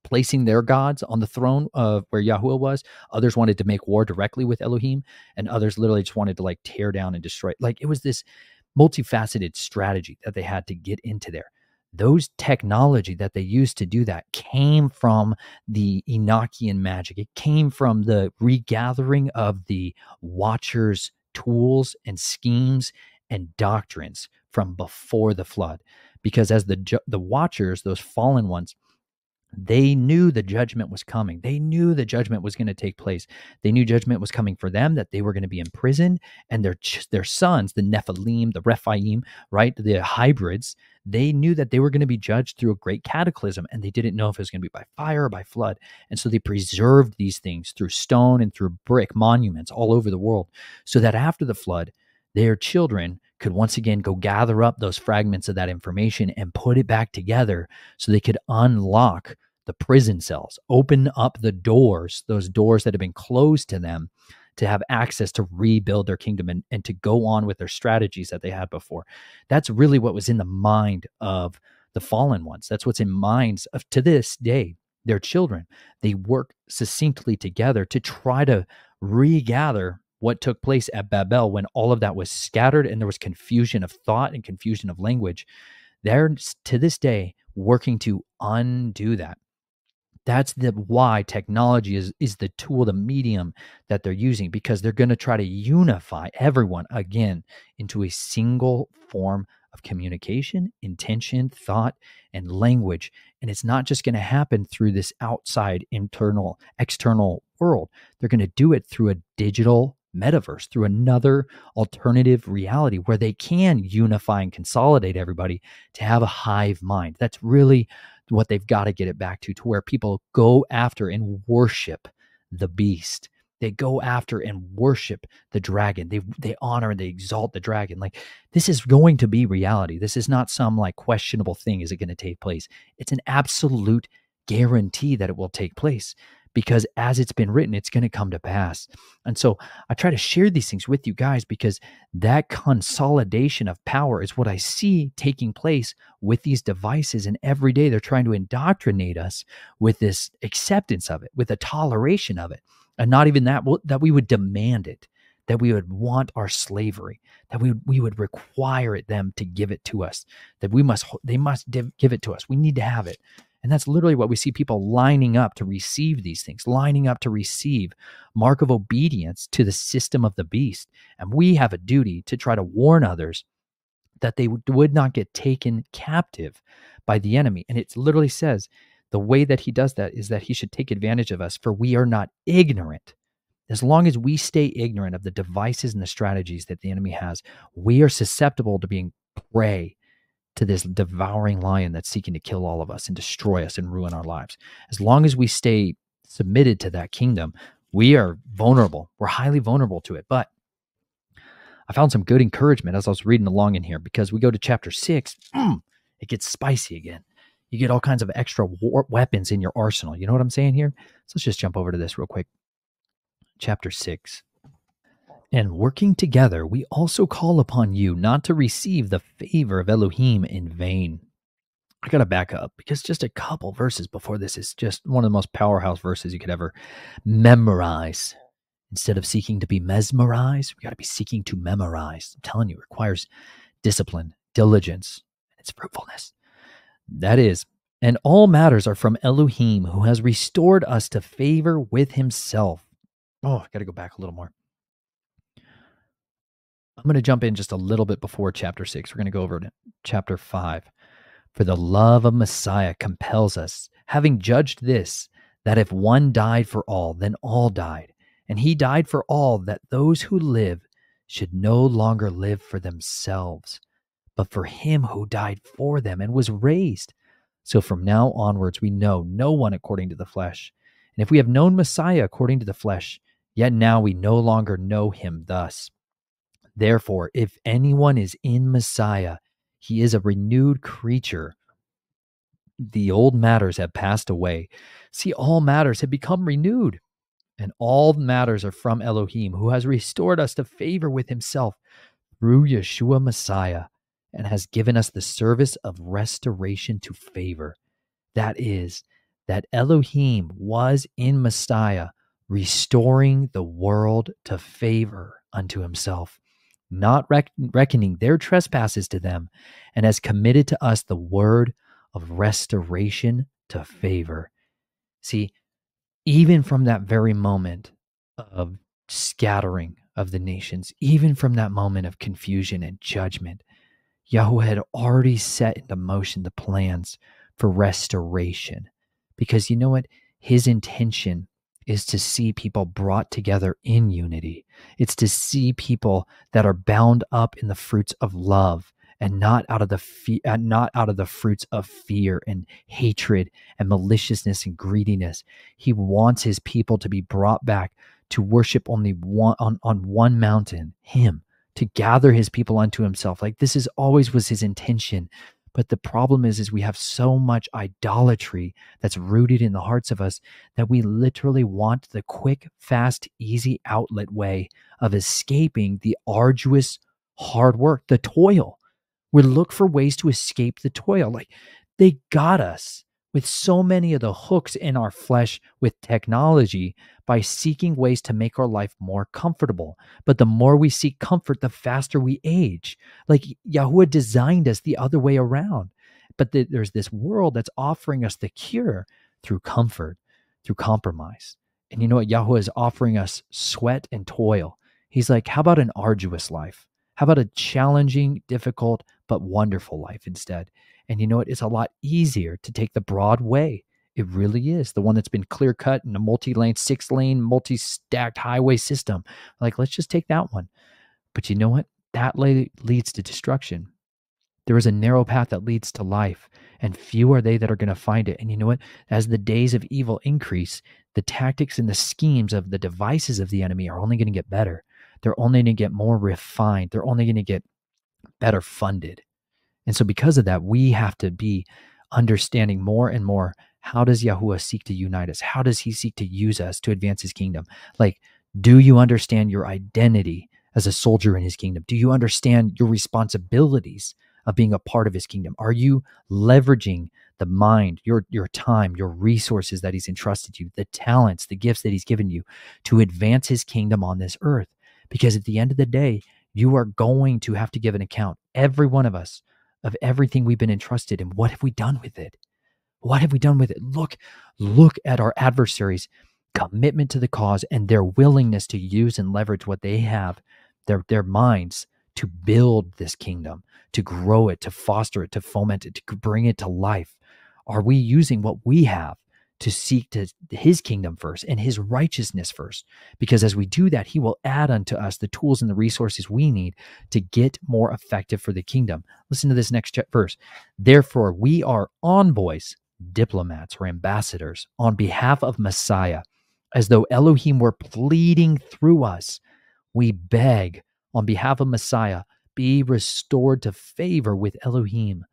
placing their gods on the throne of where Yahuwah was. Others wanted to make war directly with Elohim, and others literally just wanted to like tear down and destroy. Like it was this multifaceted strategy that they had to get into there. Those technology that they used to do that came from the Enochian magic. It came from the regathering of the Watchers' tools and schemes and doctrines from before the flood. Because as the Watchers, those fallen ones, they knew the judgment was coming. They knew the judgment was going to take place. They knew judgment was coming for them, that they were going to be imprisoned, and their sons, the Nephilim, the Rephaim, right, the hybrids, they knew that they were going to be judged through a great cataclysm, and they didn't know if it was going to be by fire or by flood. And so they preserved these things through stone and through brick monuments all over the world, so that after the flood, their children could once again go gather up those fragments of that information and put it back together so they could unlock the prison cells, open up the doors, those doors that have been closed to them, to have access to rebuild their kingdom and to go on with their strategies that they had before. That's really what was in the mind of the fallen ones. That's what's in minds of, to this day, their children. They work succinctly together to try to regather what took place at Babel when all of that was scattered and there was confusion of thought and confusion of language. They're, to this day, working to undo that. That's why technology is the tool, the medium that they're using, because they're going to try to unify everyone again into a single form of communication, intention, thought, and language. And it's not just going to happen through this outside, external world. They're going to do it through a digital metaverse, through another alternative reality where they can unify and consolidate everybody to have a hive mind. That's really what they've got to get it back to where people go after and worship the beast. They go after and worship the dragon. They honor and they exalt the dragon. Like, this is going to be reality. This is not some like questionable thing. Is it going to take place? It's an absolute guarantee that it will take place, because as it's been written, it's going to come to pass. And so I try to share these things with you guys because that consolidation of power is what I see taking place with these devices. And every day they're trying to indoctrinate us with this acceptance of it, with a toleration of it. And not even that we would demand it. that we would want our slavery, that we would require them to give it to us, that they must give it to us. We need to have it. And that's literally what we see, people lining up to receive these things, lining up to receive mark of obedience to the system of the beast. And we have a duty to try to warn others that they would not get taken captive by the enemy. And it literally says the way that he does that is that he should take advantage of us, for we are not ignorant. As long as we stay ignorant of the devices and the strategies that the enemy has, we are susceptible to being prey to this devouring lion that's seeking to kill all of us and destroy us and ruin our lives. As long as we stay submitted to that kingdom, we are vulnerable. We're highly vulnerable to it. But I found some good encouragement as I was reading along in here, because we go to chapter 6, it gets spicy again. You get all kinds of extra weapons in your arsenal. You know what I'm saying here? So let's just jump over to this real quick. Chapter 6. And working together, we also call upon you not to receive the favor of Elohim in vain. I got to back up, because just a couple verses before this is just one of the most powerhouse verses you could ever memorize. Instead of seeking to be mesmerized, we got to be seeking to memorize. I'm telling you, it requires discipline, diligence, and its fruitfulness. That is, and all matters are from Elohim, who has restored us to favor with himself. Oh, I got to go back a little more. I'm going to jump in just a little bit before chapter 6. We're going to go over to chapter 5. For the love of Messiah compels us, having judged this, that if one died for all, then all died. And he died for all, that those who live should no longer live for themselves, but for him who died for them and was raised. So from now onwards, we know no one according to the flesh. And if we have known Messiah according to the flesh, yet now we no longer know him thus. Therefore, if anyone is in Messiah, he is a renewed creature. The old matters have passed away. See, all matters have become renewed. And all matters are from Elohim, who has restored us to favor with himself through Yeshua Messiah, and has given us the service of restoration to favor. That is, that Elohim was in Messiah, restoring the world to favor unto himself, not reckoning their trespasses to them, and has committed to us the word of restoration to favor. See, even from that very moment of scattering of the nations, even from that moment of confusion and judgment, Yahweh had already set into motion the plans for restoration. Because you know what? His intention is to see people brought together in unity. It's to see people that are bound up in the fruits of love, and not out of the fruits of fear and hatred and maliciousness and greediness. He wants his people to be brought back to worship only on one mountain, him, to gather his people unto himself. Like this is always was his intention. But the problem is we have so much idolatry that's rooted in the hearts of us that we literally want the quick, fast, easy outlet way of escaping the arduous, hard work, the toil. We look for ways to escape the toil. Like they got us with so many of the hooks in our flesh with technology by seeking ways to make our life more comfortable. But the more we seek comfort, the faster we age. Like Yahuwah designed us the other way around. But there's this world that's offering us the cure through comfort, through compromise. And you know what? Yahuwah is offering us sweat and toil. He's like, how about an arduous life? How about a challenging, difficult, but wonderful life instead? And you know what? It's a lot easier to take the broad way. It really is. The one that's been clear cut in a multi-lane, 6-lane, multi-stacked highway system. Like, let's just take that one. But you know what? That leads to destruction. There is a narrow path that leads to life, and few are they that are going to find it. And you know what? As the days of evil increase, the tactics and the schemes of the devices of the enemy are only going to get better. They're only going to get more refined. They're only going to get better funded. And so because of that, we have to be understanding more and more, how does Yahuwah seek to unite us? How does he seek to use us to advance his kingdom? Like, do you understand your identity as a soldier in his kingdom? Do you understand your responsibilities of being a part of his kingdom? Are you leveraging the mind, your time, your resources that he's entrusted you, the talents, the gifts that he's given you to advance his kingdom on this earth? Because at the end of the day, you are going to have to give an account, every one of us, of everything we've been entrusted in. What have we done with it? What have we done with it? Look at our adversaries' commitment to the cause and their willingness to use and leverage what they have, their minds, to build this kingdom, to grow it, to foster it, to foment it, to bring it to life. Are we using what we have to seek to his kingdom first and his righteousness first? Because as we do that, he will add unto us the tools and the resources we need to get more effective for the kingdom. Listen to this next verse. Therefore, we are envoys, diplomats or ambassadors on behalf of Messiah, as though Elohim were pleading through us. We beg on behalf of Messiah, be restored to favor with Elohim,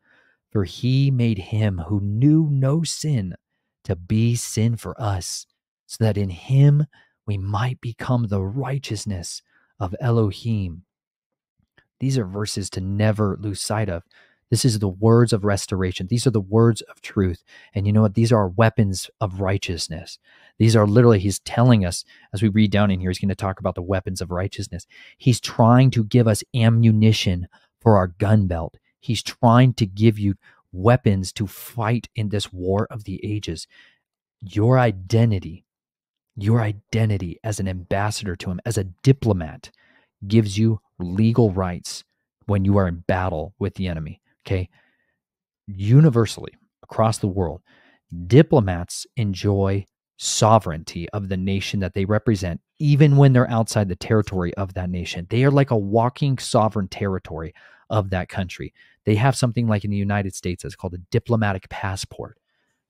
for he made him who knew no sin to be sin for us, so that in him we might become the righteousness of Elohim. These are verses to never lose sight of. This is the words of restoration. These are the words of truth. And you know what? These are weapons of righteousness. These are literally, he's telling us, as we read down in here, he's going to talk about the weapons of righteousness. He's trying to give us ammunition for our gun belt. He's trying to give you weapons to fight in this war of the ages. Your identity as an ambassador to him, as a diplomat, gives you legal rights when you are in battle with the enemy. Okay. Universally, across the world, diplomats enjoy sovereignty of the nation that they represent, even when they're outside the territory of that nation. They are like a walking sovereign territory of that country. They have something like in the United States that's called a diplomatic passport.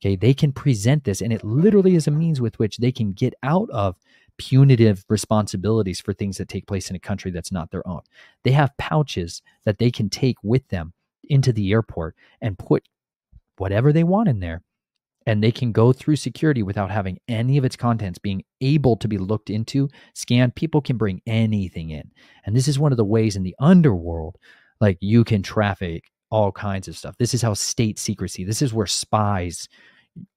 Okay. They can present this, and it literally is a means with which they can get out of punitive responsibilities for things that take place in a country that's not their own. They have pouches that they can take with them into the airport and put whatever they want in there, and they can go through security without having any of its contents being able to be looked into, scanned. People can bring anything in. And this is one of the ways in the underworld, like, you can traffic all kinds of stuff. This is how state secrecy, this is where spies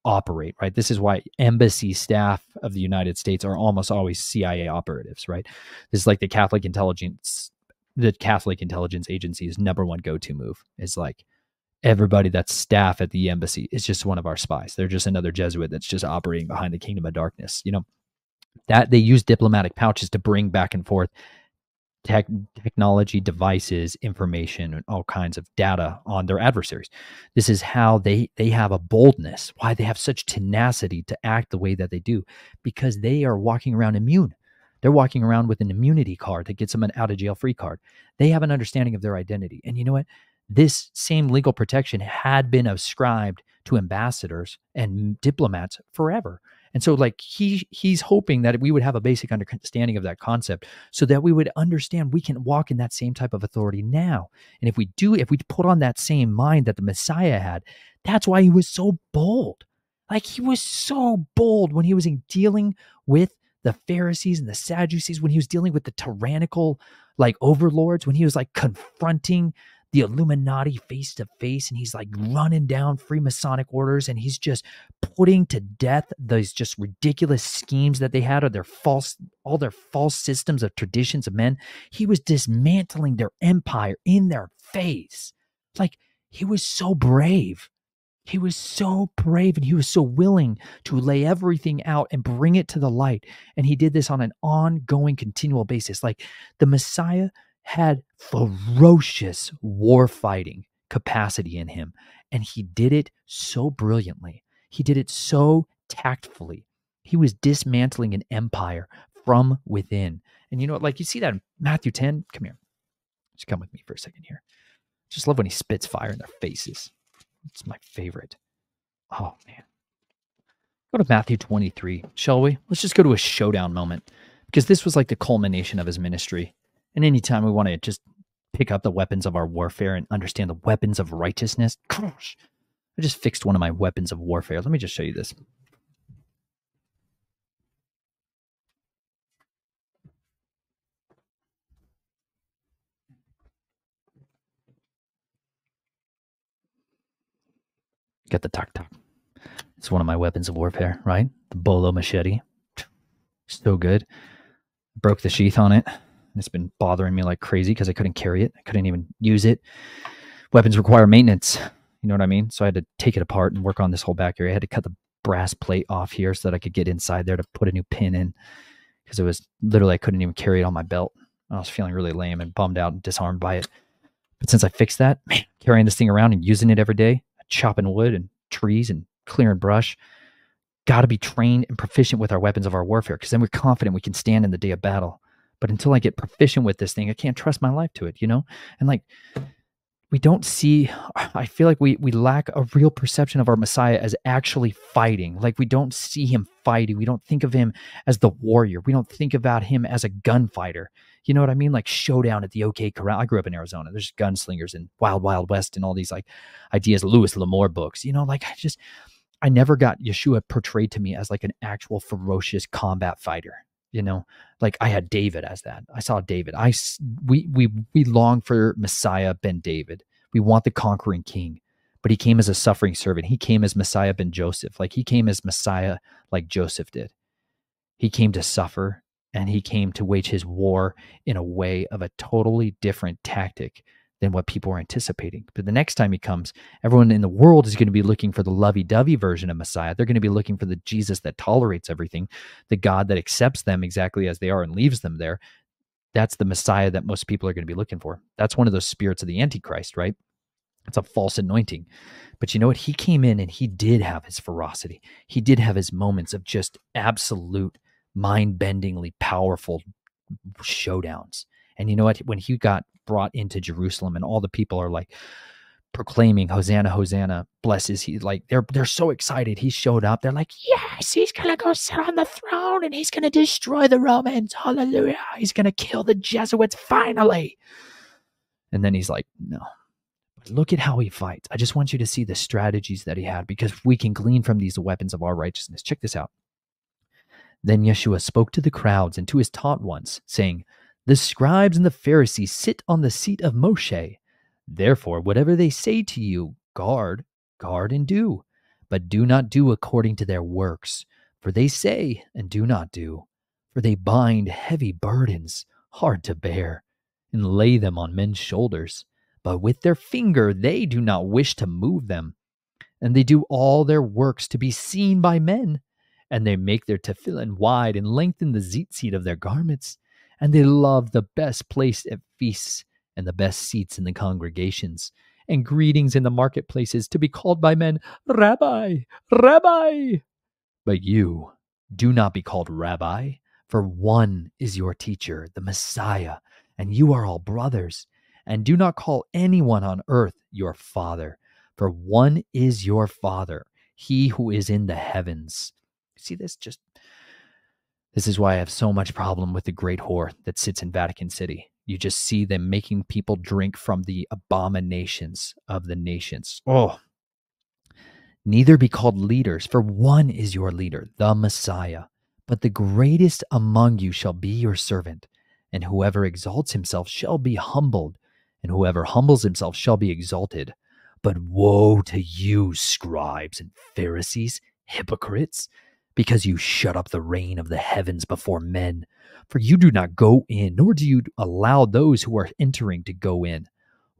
operate, right? This is why embassy staff of the United States are almost always CIA operatives, right? This is like the Catholic intelligence agency's number one go-to move is like, everybody that's staff at the embassy is just one of our spies. They're just another Jesuit that's just operating behind the kingdom of darkness. You know, that they use diplomatic pouches to bring back and forth technology, devices, information, and all kinds of data on their adversaries. This is how they have a boldness, why they have such tenacity to act the way that they do, because they are walking around immune. They're walking around with an immunity card that gets them an out of jail free card. They have an understanding of their identity. And you know what? This same legal protection had been ascribed to ambassadors and diplomats forever. And so like he's hoping that we would have a basic understanding of that concept so that we would understand we can walk in that same type of authority now. And if we put on that same mind that the Messiah had, that's why he was so bold. Like, he was so bold when he was dealing with the Pharisees and the Sadducees, when he was dealing with the tyrannical like overlords, when he was like confronting the Illuminati face to face, and he's like running down Freemasonic orders, and he's just putting to death those just ridiculous schemes that they had, or all their false systems of traditions of men. He was dismantling their empire in their face. Like, he was so brave. He was so brave, and he was so willing to lay everything out and bring it to the light. And he did this on an ongoing, continual basis. Like, the Messiah had ferocious war fighting capacity in him, and he did it so brilliantly. He did it so tactfully. He was dismantling an empire from within. And you know what? Like, you see that in Matthew 10. Come here. Just come with me for a second here. Just love when he spits fire in their faces. It's my favorite. Oh, man. Go to Matthew 23, shall we? Let's just go to a showdown moment, because this was like the culmination of his ministry. And anytime we want to just pick up the weapons of our warfare and understand the weapons of righteousness, gosh, I just fixed one of my weapons of warfare. Let me just show you this. Got the tuk-tuk. It's one of my weapons of warfare, right? The bolo machete. So good. Broke the sheath on it. And it's been bothering me like crazy because I couldn't carry it. I couldn't even use it. Weapons require maintenance. You know what I mean? So I had to take it apart and work on this whole back area. I had to cut the brass plate off here so that I could get inside there to put a new pin in, because it was literally, I couldn't even carry it on my belt. I was feeling really lame and bummed out and disarmed by it. But since I fixed that, man, carrying this thing around and using it every day, chopping wood and trees and clearing brush, got to be trained and proficient with our weapons of our warfare, because then we're confident we can stand in the day of battle. But until I get proficient with this thing, I can't trust my life to it, you know? And like, we don't see, I feel like we lack a real perception of our Messiah as actually fighting. Like, we don't see him fighting. We don't think of him as the warrior. We don't think about him as a gunfighter. You know what I mean? Like showdown at the OK Corral. I grew up in Arizona. There's gunslingers and Wild Wild West and all these like ideas, Louis L'Amour books. You know, like I never got Yeshua portrayed to me as like an actual ferocious combat fighter. You know, like I had David as that. I saw David. We long for Messiah ben David. We want the conquering king, but he came as a suffering servant. He came as Messiah ben Joseph. Like he came as Messiah like Joseph did. He came to suffer, and he came to wage his war in a way of a totally different tactic than what people were anticipating. But the next time he comes, everyone in the world is going to be looking for the lovey-dovey version of Messiah. They're going to be looking for the Jesus that tolerates everything, the God that accepts them exactly as they are and leaves them there. That's the Messiah that most people are going to be looking for. That's one of those spirits of the Antichrist, right? It's a false anointing. But you know what? He came in and he did have his ferocity. He did have his moments of just absolute mind-bendingly powerful showdowns. And you know what? When he got brought into Jerusalem and all the people are like proclaiming Hosanna, Hosanna, blesses he, like they're so excited. He showed up. They're like, yes, he's gonna go sit on the throne and he's gonna destroy the Romans. Hallelujah. He's gonna kill the Jesuits finally. And then he's like, no. But look at how he fights. I just want you to see the strategies that he had, because we can glean from these weapons of our righteousness. Check this out. Then Yeshua spoke to the crowds and to his taught ones, saying, the scribes and the Pharisees sit on the seat of Moshe. Therefore, whatever they say to you, guard and do. But do not do according to their works. For they say and do not do. For they bind heavy burdens, hard to bear, and lay them on men's shoulders. But with their finger they do not wish to move them. And they do all their works to be seen by men. And they make their tefillin wide and lengthen the tzitzit of their garments. And they love the best place at feasts and the best seats in the congregations and greetings in the marketplaces, to be called by men, Rabbi, Rabbi. But you do not be called Rabbi, for one is your teacher, the Messiah, and you are all brothers. And do not call anyone on earth your father, for one is your Father, he who is in the heavens. See this? This is why I have so much problem with the great whore that sits in Vatican City. You just see them making people drink from the abominations of the nations. Oh, neither be called leaders, for one is your leader, the Messiah. But the greatest among you shall be your servant. And whoever exalts himself shall be humbled, and whoever humbles himself shall be exalted. But woe to you, scribes and Pharisees, hypocrites, because you shut up the rain of the heavens before men. For you do not go in, nor do you allow those who are entering to go in.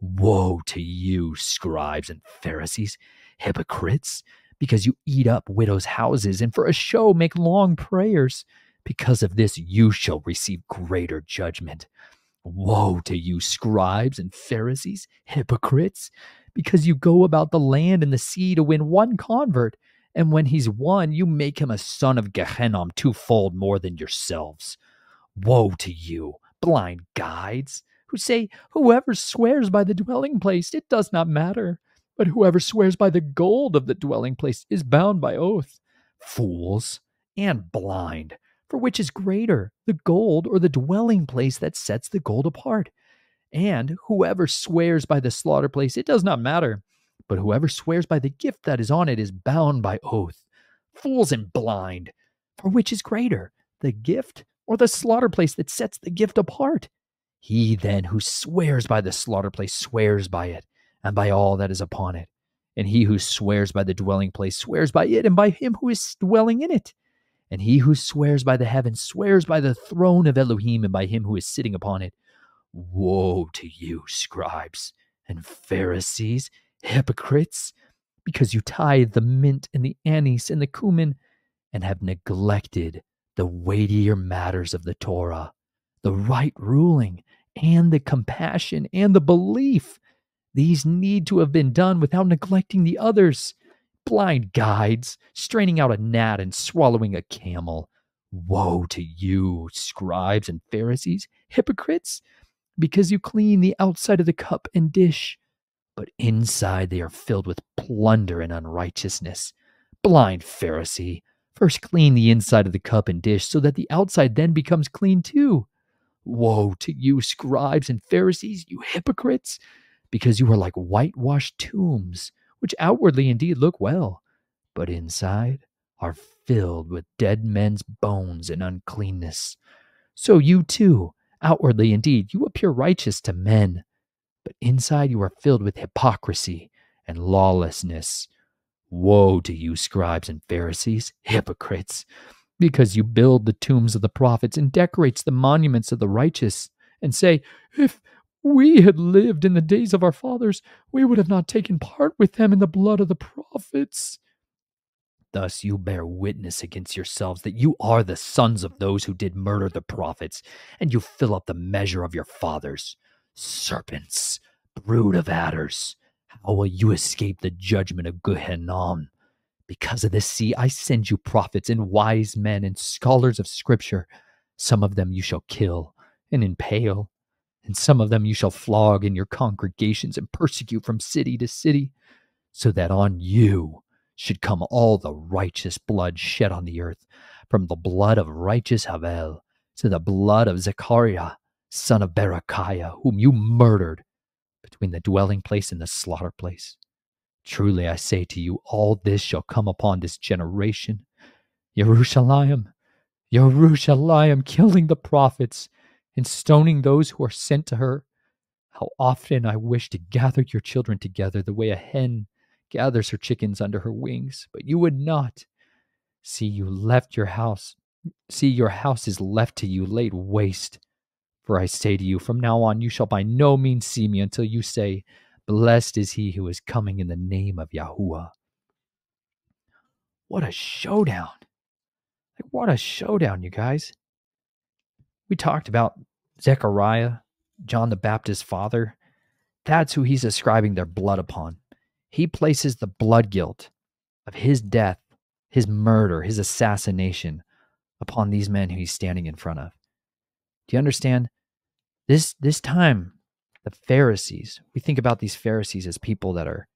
Woe to you, scribes and Pharisees, hypocrites, because you eat up widows' houses, and for a show make long prayers. Because of this you shall receive greater judgment. Woe to you, scribes and Pharisees, hypocrites, because you go about the land and the sea to win one convert, and when he's won, you make him a son of Gehenna twofold more than yourselves. Woe to you, blind guides, who say, whoever swears by the dwelling place, it does not matter. But whoever swears by the gold of the dwelling place is bound by oath. Fools and blind, for which is greater, the gold or the dwelling place that sets the gold apart? And whoever swears by the slaughter place, it does not matter. But whoever swears by the gift that is on it is bound by oath. Fools and blind, for which is greater, the gift or the slaughter place that sets the gift apart? He then who swears by the slaughter place swears by it, and by all that is upon it. And he who swears by the dwelling place swears by it, and by him who is dwelling in it. And he who swears by the heavens swears by the throne of Elohim and by him who is sitting upon it. Woe to you, scribes and Pharisees, hypocrites, because you tithe the mint and the anise and the cumin and have neglected the weightier matters of the Torah, the right ruling and the compassion and the belief. These need to have been done without neglecting the others. Blind guides, straining out a gnat and swallowing a camel. Woe to you, scribes and Pharisees, hypocrites, because you clean the outside of the cup and dish, but inside they are filled with plunder and unrighteousness. Blind Pharisee, first clean the inside of the cup and dish, so that the outside then becomes clean too. Woe to you, scribes and Pharisees, you hypocrites, because you are like whitewashed tombs, which outwardly indeed look well, but inside are filled with dead men's bones and uncleanness. So you too, outwardly indeed, you appear righteous to men, but inside you are filled with hypocrisy and lawlessness. Woe to you, scribes and Pharisees, hypocrites, because you build the tombs of the prophets and decorate the monuments of the righteous, and say, if we had lived in the days of our fathers, we would have not taken part with them in the blood of the prophets. Thus you bear witness against yourselves that you are the sons of those who did murder the prophets, and you fill up the measure of your fathers. Serpents, brood of adders, how will you escape the judgment of Gehenna? Because of this, see, I send you prophets and wise men and scholars of Scripture. Some of them you shall kill and impale, and some of them you shall flog in your congregations and persecute from city to city, so that on you should come all the righteous blood shed on the earth, from the blood of righteous Havel to the blood of Zechariah, son of Berechiah, whom you murdered between the dwelling place and the slaughter place. Truly I say to you, all this shall come upon this generation. Yerushalayim, Yerushalayim, killing the prophets and stoning those who are sent to her. How often I wish to gather your children together the way a hen gathers her chickens under her wings, but you would not. See, you left your house. See, your house is left to you laid waste. For I say to you, from now on you shall by no means see me until you say, blessed is he who is coming in the name of Yahuwah. What a showdown. What a showdown, you guys. We talked about Zechariah, John the Baptist's father. That's who he's ascribing their blood upon. He places the blood guilt of his death, his murder, his assassination upon these men who he's standing in front of. Do you understand? This time, the Pharisees, we think about these Pharisees as people that are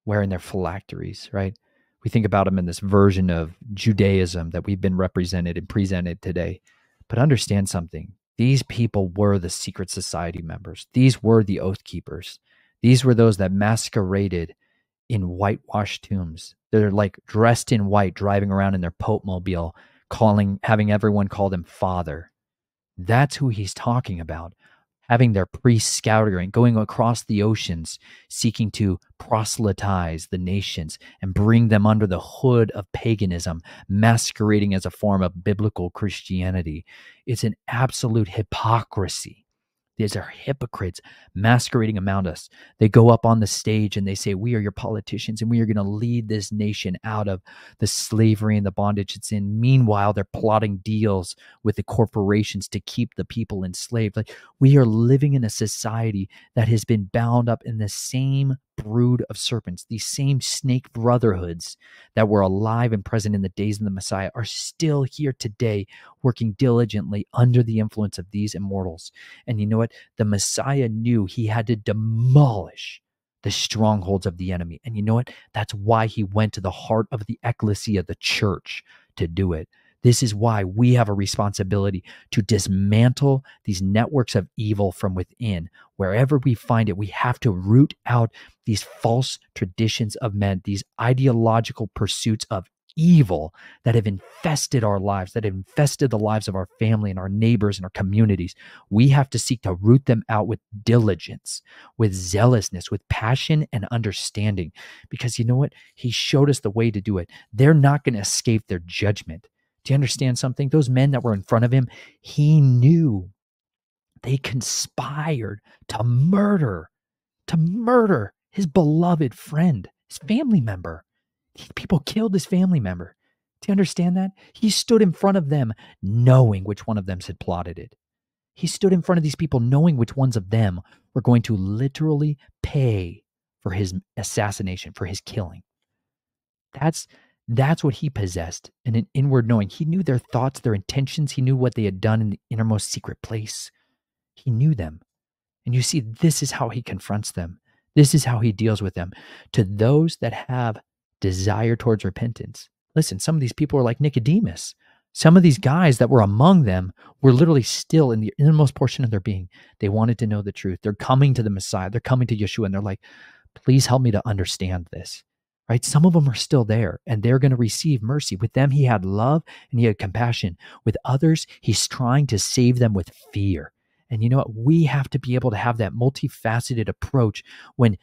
wearing their phylacteries, right? We think about them in this version of Judaism that we've been represented and presented today. But understand something. These people were the secret society members. These were the oath keepers. These were those that masqueraded in whitewashed tombs. They're like dressed in white, driving around in their Pope mobile, having everyone call them Father. That's who he's talking about. Having their priests scouring, going across the oceans, seeking to proselytize the nations and bring them under the hood of paganism, masquerading as a form of biblical Christianity. It's an absolute hypocrisy. These are hypocrites masquerading among us. They go up on the stage and they say, we are your politicians and we are going to lead this nation out of the slavery and the bondage it's in. Meanwhile, they're plotting deals with the corporations to keep the people enslaved. Like, we are living in a society that has been bound up in the same brood of serpents. These same snake brotherhoods that were alive and present in the days of the Messiah are still here today, working diligently under the influence of these immortals. And you know what? The Messiah knew he had to demolish the strongholds of the enemy. And you know what? That's why he went to the heart of the ecclesia, the church, to do it. This is why we have a responsibility to dismantle these networks of evil from within. Wherever we find it, we have to root out these false traditions of men, these ideological pursuits of evil that have infested our lives, that have infested the lives of our family and our neighbors and our communities. We have to seek to root them out with diligence, with zealousness, with passion and understanding. Because you know what? He showed us the way to do it. They're not going to escape their judgment. Do you understand something? Those men that were in front of him, he knew they conspired to murder his beloved friend, his family member. People killed his family member. Do you understand that? He stood in front of them knowing which one of them had plotted it. He stood in front of these people knowing which ones of them were going to literally pay for his assassination, for his killing. That's what he possessed, and an inward knowing. He knew their thoughts, their intentions. He knew what they had done in the innermost secret place. He knew them. And you see, this is how he confronts them. This is how he deals with them. To those that have desire towards repentance. Listen, some of these people are like Nicodemus. Some of these guys that were among them were literally still in the innermost portion of their being. They wanted to know the truth. They're coming to the Messiah. They're coming to Yeshua, and they're like, please help me to understand this. Right? Some of them are still there, and they're going to receive mercy. With them, he had love and he had compassion. With others, he's trying to save them with fear. And you know what? We have to be able to have that multifaceted approach when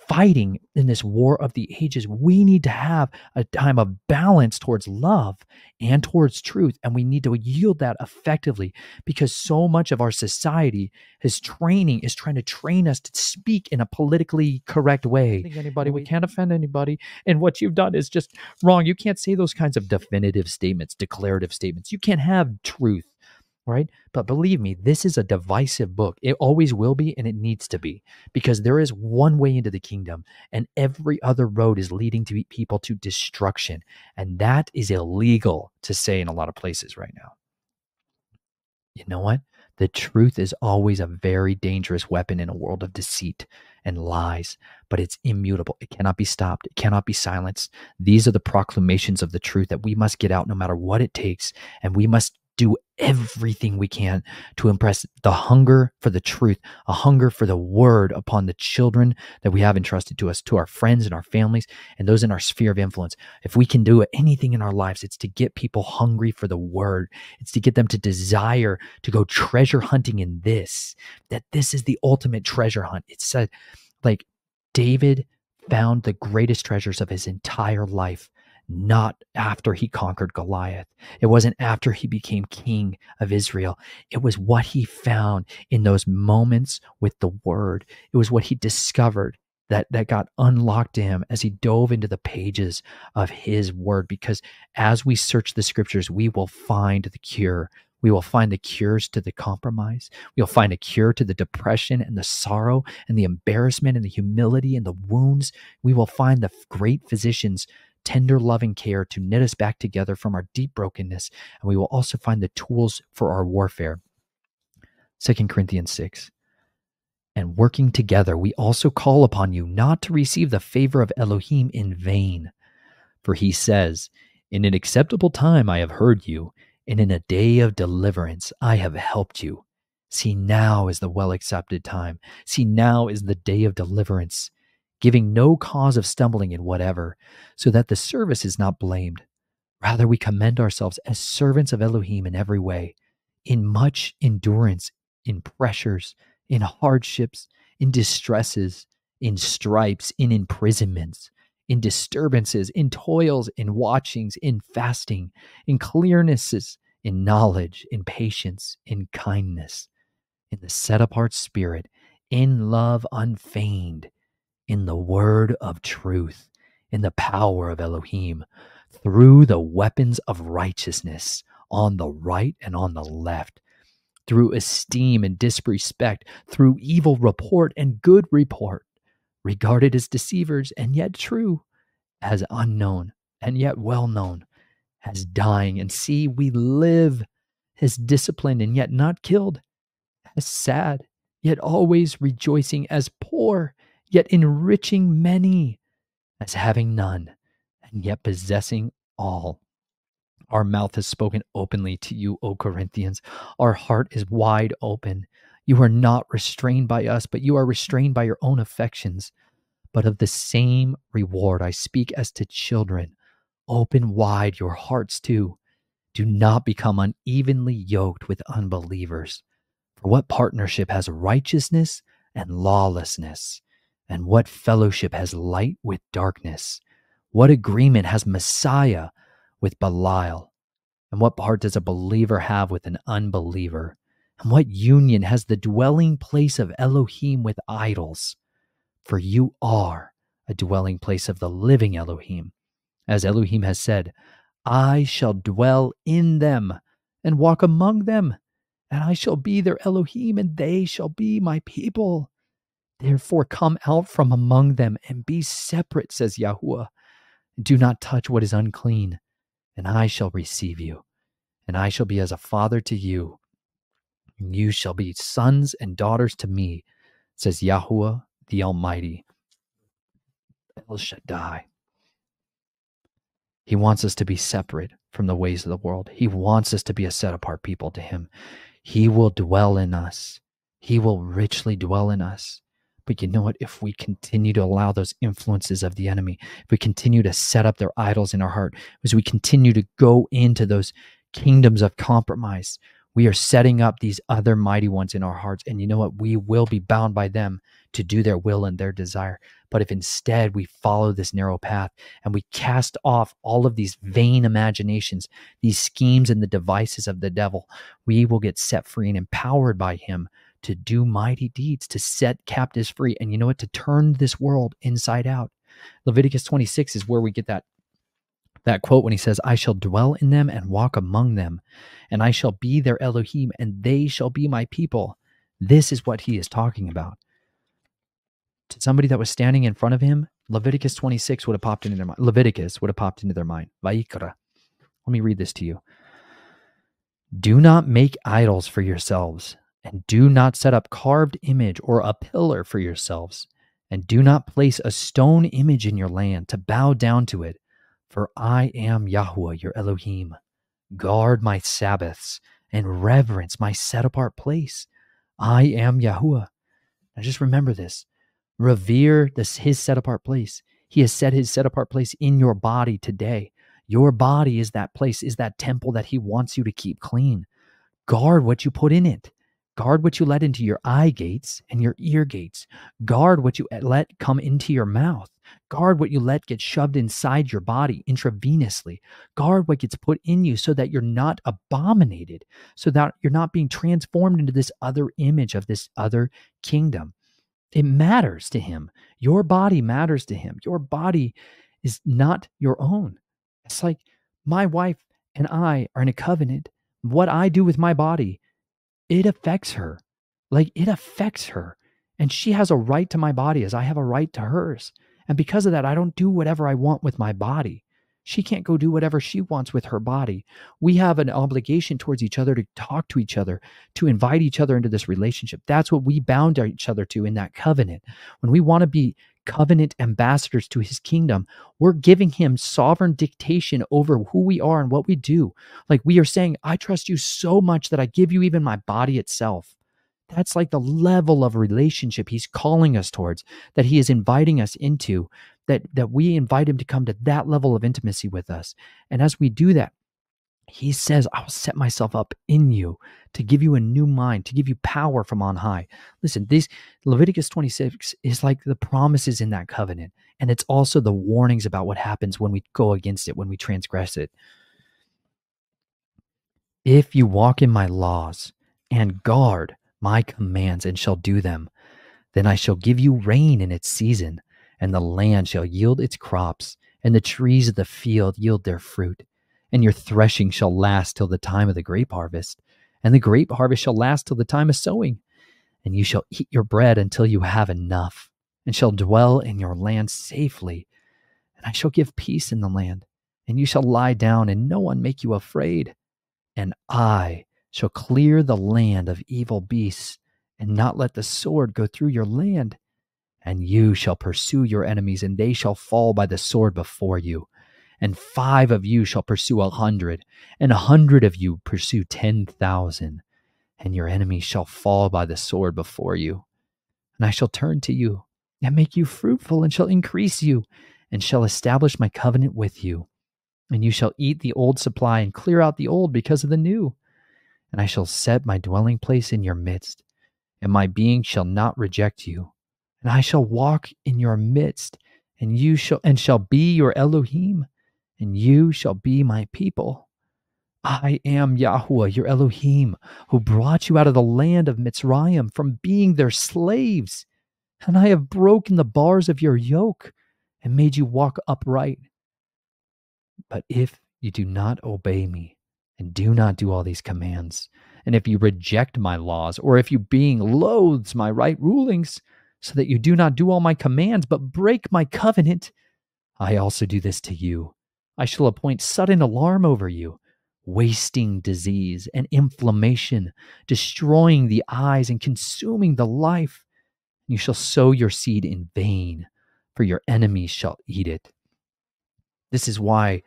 fighting in this war of the ages. We need to have a time of balance towards love and towards truth. And we need to yield that effectively, because so much of our society is trying to train us to speak in a politically correct way. We can't offend anybody. And what you've done is just wrong. You can't say those kinds of definitive statements, declarative statements. You can't have truth. Right? But believe me, this is a divisive book. It always will be, and it needs to be, because there is one way into the kingdom, and every other road is leading to people to destruction. And that is illegal to say in a lot of places right now. You know what? The truth is always a very dangerous weapon in a world of deceit and lies, but it's immutable. It cannot be stopped. It cannot be silenced. These are the proclamations of the truth that we must get out no matter what it takes, and we must do everything we can to impress the hunger for the truth, a hunger for the word upon the children that we have entrusted to us, to our friends and our families, and those in our sphere of influence. If we can do anything in our lives, it's to get people hungry for the word. It's to get them to desire to go treasure hunting in this, that this is the ultimate treasure hunt. It's said, like, David found the greatest treasures of his entire life not after he conquered Goliath. It wasn't after he became king of Israel. It was what he found in those moments with the word. It was what he discovered that got unlocked to him as he dove into the pages of his word. Because as we search the scriptures, we will find the cure. We will find the cures to the compromise. We'll find a cure to the depression and the sorrow and the embarrassment and the humility and the wounds. We will find the great physician's tender, loving care to knit us back together from our deep brokenness. And we will also find the tools for our warfare. 2 Corinthians 6. And working together, we also call upon you not to receive the favor of Elohim in vain. For he says, in an acceptable time I have heard you, and in a day of deliverance I have helped you. See, now is the well-accepted time. See, now is the day of deliverance, giving no cause of stumbling in whatever, so that the service is not blamed. Rather, we commend ourselves as servants of Elohim in every way, in much endurance, in pressures, in hardships, in distresses, in stripes, in imprisonments, in disturbances, in toils, in watchings, in fasting, in clearnesses, in knowledge, in patience, in kindness, in the set-apart spirit, in love unfeigned, in the word of truth, in the power of Elohim, through the weapons of righteousness on the right and on the left, through esteem and disrespect, through evil report and good report, regarded as deceivers and yet true, as unknown and yet well known, as dying and see we live, as disciplined and yet not killed, as sad yet always rejoicing, as poor yet enriching many, as having none, and yet possessing all. Our mouth has spoken openly to you, O Corinthians. Our heart is wide open. You are not restrained by us, but you are restrained by your own affections. But of the same reward I speak as to children. Open wide your hearts too. Do not become unevenly yoked with unbelievers. For what partnership has righteousness and lawlessness? And what fellowship has light with darkness? What agreement has Messiah with Belial? And what part does a believer have with an unbeliever? And what union has the dwelling place of Elohim with idols? For you are a dwelling place of the living Elohim. As Elohim has said, I shall dwell in them and walk among them, and I shall be their Elohim, and they shall be my people. Therefore come out from among them and be separate, says Yahuwah. Do not touch what is unclean, and I shall receive you, and I shall be as a father to you, and you shall be sons and daughters to me, says Yahuwah the Almighty. El Shaddai. He wants us to be separate from the ways of the world. He wants us to be a set-apart people to him. He will dwell in us. He will richly dwell in us. But you know what? If we continue to allow those influences of the enemy, if we continue to set up their idols in our heart, as we continue to go into those kingdoms of compromise, we are setting up these other mighty ones in our hearts. And you know what? We will be bound by them to do their will and their desire. But if instead we follow this narrow path and we cast off all of these vain imaginations, these schemes and the devices of the devil, we will get set free and empowered by him to do mighty deeds, to set captives free. And you know what? To turn this world inside out. Leviticus 26 is where we get that quote when he says, I shall dwell in them and walk among them, and I shall be their Elohim, and they shall be my people. This is what he is talking about. To somebody that was standing in front of him, Leviticus 26 would have popped into their mind. Leviticus would have popped into their mind. Vayikra. Let me read this to you. Do not make idols for yourselves, and do not set up carved image or a pillar for yourselves, and do not place a stone image in your land to bow down to it. For I am Yahuwah, your Elohim. Guard my Sabbaths and reverence my set-apart place. I am Yahuwah. Now just remember this. Revere his set-apart place. He has set his set-apart place in your body today. Your body is that place, is that temple that he wants you to keep clean. Guard what you put in it. Guard what you let into your eye gates and your ear gates. Guard what you let come into your mouth. Guard what you let get shoved inside your body intravenously. Guard what gets put in you so that you're not abominated, so that you're not being transformed into this other image of this other kingdom. It matters to him. Your body matters to him. Your body is not your own. It's like my wife and I are in a covenant. What I do with my body, it affects her. Like it affects her. And she has a right to my body as I have a right to hers. And because of that, I don't do whatever I want with my body. She can't go do whatever she wants with her body. We have an obligation towards each other to talk to each other, to invite each other into this relationship. That's what we bound each other to in that covenant. When we want to be covenant ambassadors to his kingdom, we're giving him sovereign dictation over who we are and what we do. Like we are saying, I trust you so much that I give you even my body itself. That's like the level of relationship he's calling us towards, that he is inviting us into, that we invite him to come to that level of intimacy with us. And as we do that, he says, I will set myself up in you to give you a new mind, to give you power from on high. Listen, this Leviticus 26 is like the promises in that covenant. And it's also the warnings about what happens when we go against it, when we transgress it. If you walk in my laws and guard my commands and shall do them, then I shall give you rain in its season, and the land shall yield its crops, and the trees of the field yield their fruit. And your threshing shall last till the time of the grape harvest, and the grape harvest shall last till the time of sowing. And you shall eat your bread until you have enough, and shall dwell in your land safely. And I shall give peace in the land, and you shall lie down, and no one make you afraid. And I shall clear the land of evil beasts, and not let the sword go through your land. And you shall pursue your enemies, and they shall fall by the sword before you. And 5 of you shall pursue 100, and 100 of you pursue 10,000. And your enemies shall fall by the sword before you. And I shall turn to you, and make you fruitful, and shall increase you, and shall establish my covenant with you. And you shall eat the old supply, and clear out the old because of the new. And I shall set my dwelling place in your midst, and my being shall not reject you. And I shall walk in your midst, and you shall be your Elohim, and you shall be my people. I am Yahuwah, your Elohim, who brought you out of the land of Mitzrayim from being their slaves. And I have broken the bars of your yoke and made you walk upright. But if you do not obey me and do not do all these commands, and if you reject my laws, or if you being loathes my right rulings, so that you do not do all my commands, but break my covenant, I also do this to you. I shall appoint sudden alarm over you, wasting disease and inflammation, destroying the eyes and consuming the life. You shall sow your seed in vain, for your enemies shall eat it. This is why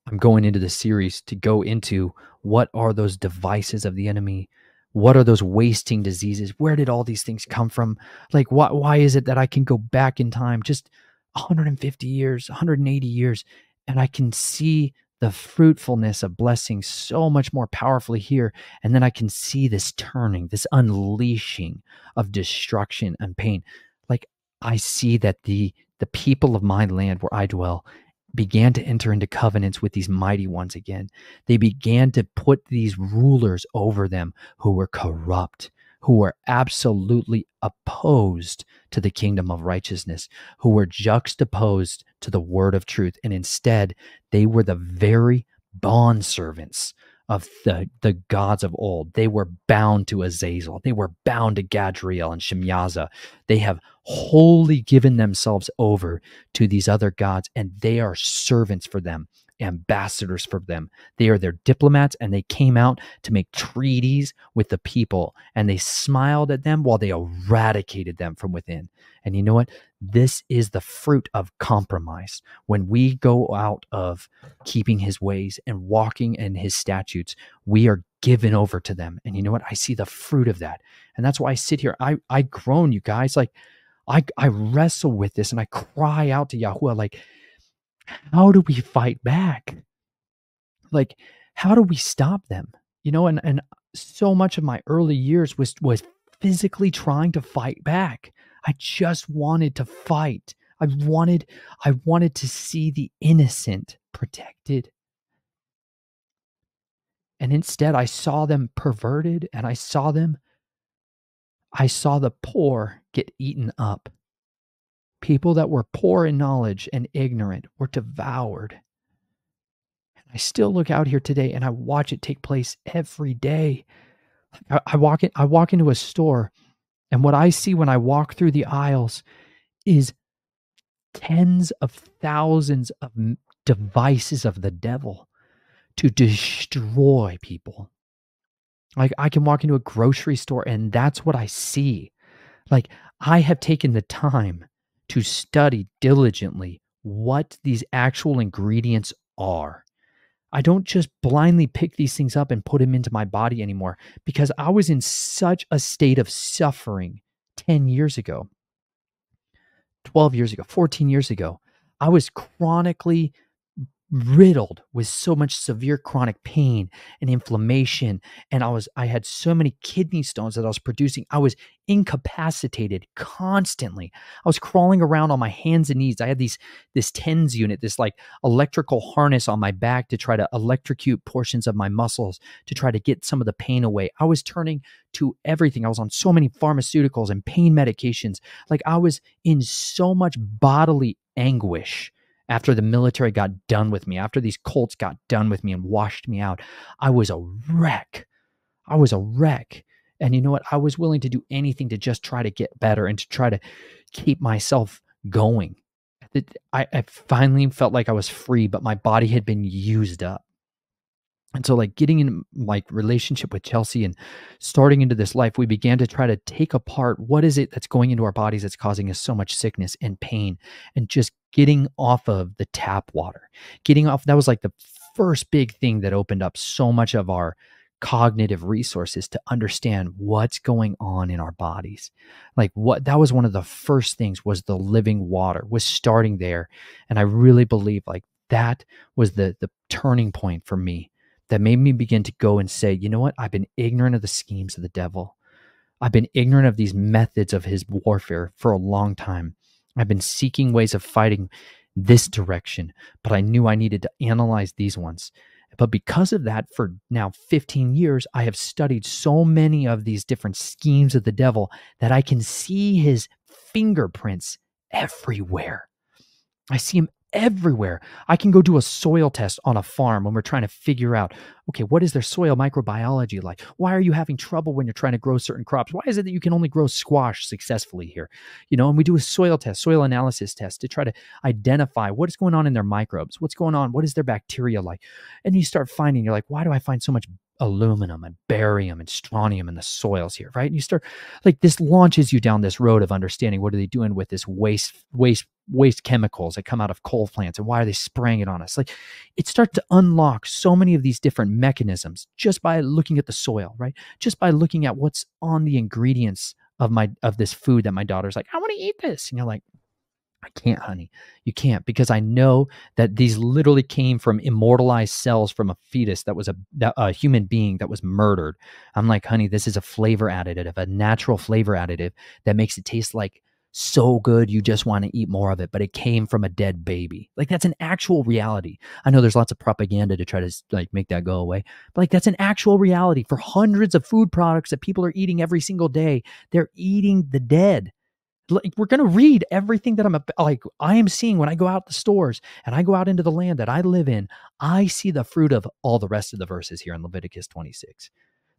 I'm going into the series to go into what are those devices of the enemy? What are those wasting diseases? Where did all these things come from? Like, why is it that I can go back in time just 150 years, 180 years, and I can see the fruitfulness of blessing so much more powerfully here. And then I can see this turning, this unleashing of destruction and pain. Like, I see that the people of my land where I dwell began to enter into covenants with these mighty ones again. They began to put these rulers over them who were corrupt, who were absolutely opposed to the kingdom of righteousness, who were juxtaposed to the word of truth. And instead, they were the very bondservants of the gods of old. They were bound to Azazel. They were bound to Gadriel and Shemyaza. They have wholly given themselves over to these other gods, and they are servants for them, ambassadors for them. They are their diplomats, and they came out to make treaties with the people, and they smiled at them while they eradicated them from within. And you know what? This is the fruit of compromise. When we go out of keeping his ways and walking in his statutes, we are given over to them. And you know what? I see the fruit of that. And that's why I sit here. I groan, you guys. Like, I wrestle with this and I cry out to Yahuwah, like, how do we fight back? Like, how do we stop them? You know, and so much of my early years was physically trying to fight back. I just wanted to fight. I wanted to see the innocent protected. And instead I saw them perverted, and I saw the poor get eaten up. People that were poor in knowledge and ignorant were devoured. And I still look out here today and I watch it take place every day. I walk into a store, and what I see when I walk through the aisles is tens of thousands of devices of the devil to destroy people. Like, I can walk into a grocery store and that's what I see. Like, I have taken the time to study diligently what these actual ingredients are. I don't just blindly pick these things up and put them into my body anymore, because I was in such a state of suffering 10 years ago, 12 years ago, 14 years ago. I was chronically riddled with so much severe chronic pain and inflammation, and I had so many kidney stones that I was producing. I was incapacitated constantly. I was crawling around on my hands and knees. I had this TENS unit, this like electrical harness on my back to try to electrocute portions of my muscles to try to get some of the pain away. I was turning to everything. I was on so many pharmaceuticals and pain medications. Like, I was in so much bodily anguish. After the military got done with me, after these cults got done with me and washed me out, I was a wreck. And you know what? I was willing to do anything to just try to get better and to try to keep myself going. I finally felt like I was free, but my body had been used up. And so, like, getting in like relationship with Chelsea and starting into this life, we began to try to take apart what is it that's going into our bodies that's causing us so much sickness and pain, and just getting off of the tap water. That was like the first big thing that opened up so much of our cognitive resources to understand what's going on in our bodies. Like, that was one of the first things, was the living water, was starting there. And I really believe like that was the turning point for me, that made me begin to go and say, you know what? I've been ignorant of the schemes of the devil. I've been ignorant of these methods of his warfare for a long time. I've been seeking ways of fighting this direction, but I knew I needed to analyze these ones. But because of that, for now 15 years, I have studied so many of these different schemes of the devil that I can see his fingerprints everywhere. I see him everywhere. I can go do a soil test on a farm when we're trying to figure out, okay, what is their soil microbiology like? Why are you having trouble when you're trying to grow certain crops? Why is it that you can only grow squash successfully here? And we do a soil test, soil analysis test to try to identify what is going on in their microbes, what's going on, what is their bacteria like? And you start finding, you're like, why do I find so much aluminum and barium and strontium in the soils here, right? And you start, like, this launches you down this road of understanding what are they doing with this waste chemicals that come out of coal plants, and why are they spraying it on us? Like, it starts to unlock so many of these different mechanisms just by looking at the soil, right? Just by looking at what's on the ingredients of this food that my daughter's like, I want to eat this. And you're like, I can't, honey. You can't, because I know that these literally came from immortalized cells from a fetus that was a human being that was murdered. I'm like, honey, this is a flavor additive, a natural flavor additive that makes it taste like so good you just want to eat more of it, but it came from a dead baby. Like, that's an actual reality. I know there's lots of propaganda to try to like make that go away, but like, that's an actual reality for hundreds of food products that people are eating every single day. They're eating the dead. Like, we're going to read everything that I am seeing when I go out the stores and I go out into the land that I live in. I see the fruit of all the rest of the verses here in Leviticus 26.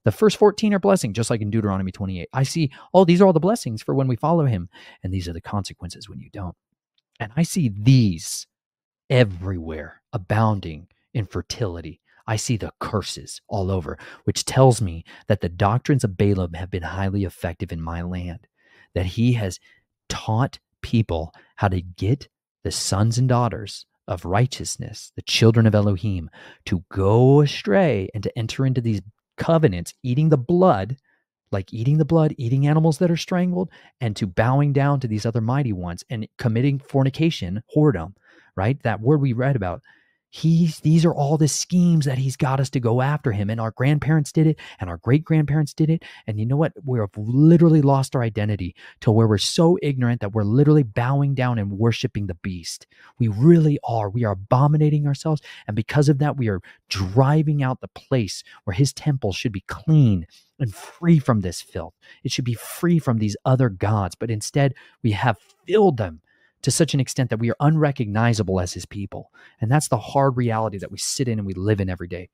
The first 14 are blessing, just like in Deuteronomy 28. I see, these are all the blessings for when we follow him, and these are the consequences when you don't. And I see these everywhere, abounding in fertility. I see the curses all over, which tells me that the doctrines of Balaam have been highly effective in my land, that he has taught people how to get the sons and daughters of righteousness, the children of Elohim, to go astray and to enter into these covenants, eating the blood, eating animals that are strangled, and to bowing down to these other mighty ones and committing fornication, whoredom, right? That word we read about. These are all the schemes that he's got us to go after him. And our grandparents did it, and our great-grandparents did it. And you know what? We've literally lost our identity to where we're so ignorant that we're literally bowing down and worshiping the beast. We really are. We are abominating ourselves. And because of that, we are driving out the place where his temple should be clean and free from this filth. It should be free from these other gods. But instead, we have filled them to such an extent that we are unrecognizable as his people. And that's the hard reality that we sit in and we live in every day.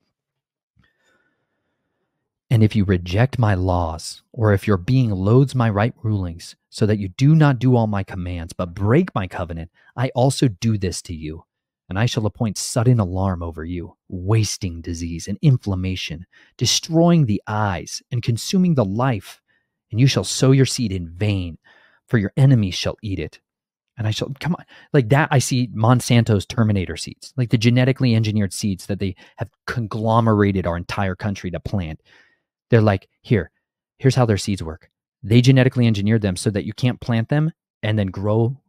And if you reject my laws, or if your being loathes my right rulings, so that you do not do all my commands, but break my covenant, I also do this to you. And I shall appoint sudden alarm over you, wasting disease and inflammation, destroying the eyes and consuming the life. And you shall sow your seed in vain, for your enemies shall eat it. And I shall, come on, like that, I see Monsanto's Terminator seeds, like the genetically engineered seeds that they have conglomerated our entire country to plant. They're like, here's how their seeds work. They genetically engineered them so that you can't plant them and then grow,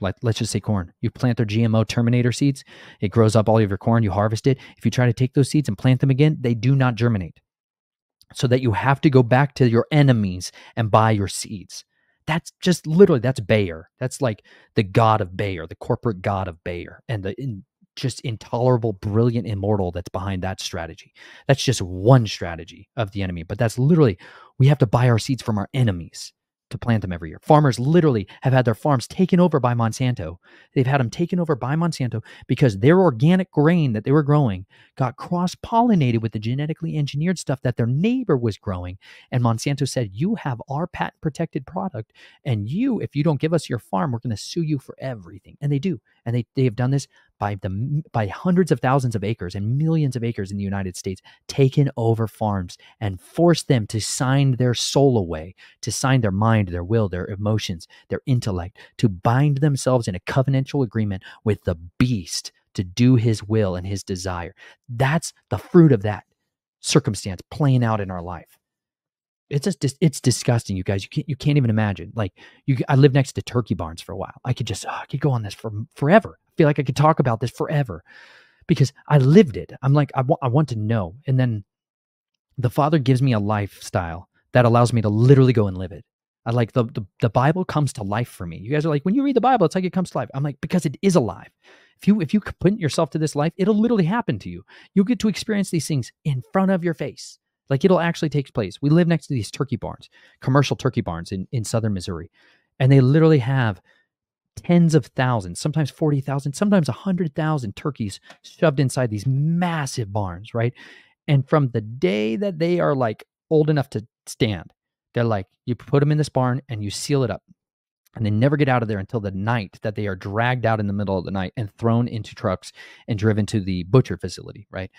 like, let's just say corn. You plant their GMO Terminator seeds, it grows up all of your corn, you harvest it. If you try to take those seeds and plant them again, they do not germinate. So that you have to go back to your enemies and buy your seeds. That's just literally, that's Bayer. That's like the god of Bayer, the corporate god of Bayer, and the just intolerable, brilliant immortal that's behind that strategy. That's just one strategy of the enemy. But that's literally, we have to buy our seeds from our enemies to plant them every year. Farmers literally have had their farms taken over by Monsanto. They've had them taken over by Monsanto because their organic grain that they were growing got cross-pollinated with the genetically engineered stuff that their neighbor was growing. And Monsanto said, you have our patent-protected product, and if you don't give us your farm, we're going to sue you for everything. And they do. And they have done this by hundreds of thousands of acres and millions of acres in the United States, taken over farms and forced them to sign their soul away, to sign their mind, their will, their emotions, their intellect, to bind themselves in a covenantal agreement with the beast to do his will and his desire. That's the fruit of that circumstance playing out in our life. It's just, it's disgusting, you guys. You can't even imagine. Like, I lived next to turkey barns for a while. I could go on this for forever. I feel like I could talk about this forever because I lived it. I'm like, I want to know. And then the Father gives me a lifestyle that allows me to literally go and live it. I like the Bible comes to life for me. You guys are like, when you read the Bible, it's like it comes to life. I'm like, because it is alive. If you put yourself to this life, it'll literally happen to you. You'll get to experience these things in front of your face. Like it'll actually take place. We live next to these turkey barns, commercial turkey barns in southern Missouri. And they literally have tens of thousands, sometimes 40,000, sometimes 100,000 turkeys shoved inside these massive barns, right? And from the day that they are like old enough to stand, they're like, you put them in this barn and you seal it up. And they never get out of there until the night that they are dragged out in the middle of the night and thrown into trucks and driven to the butcher facility, right?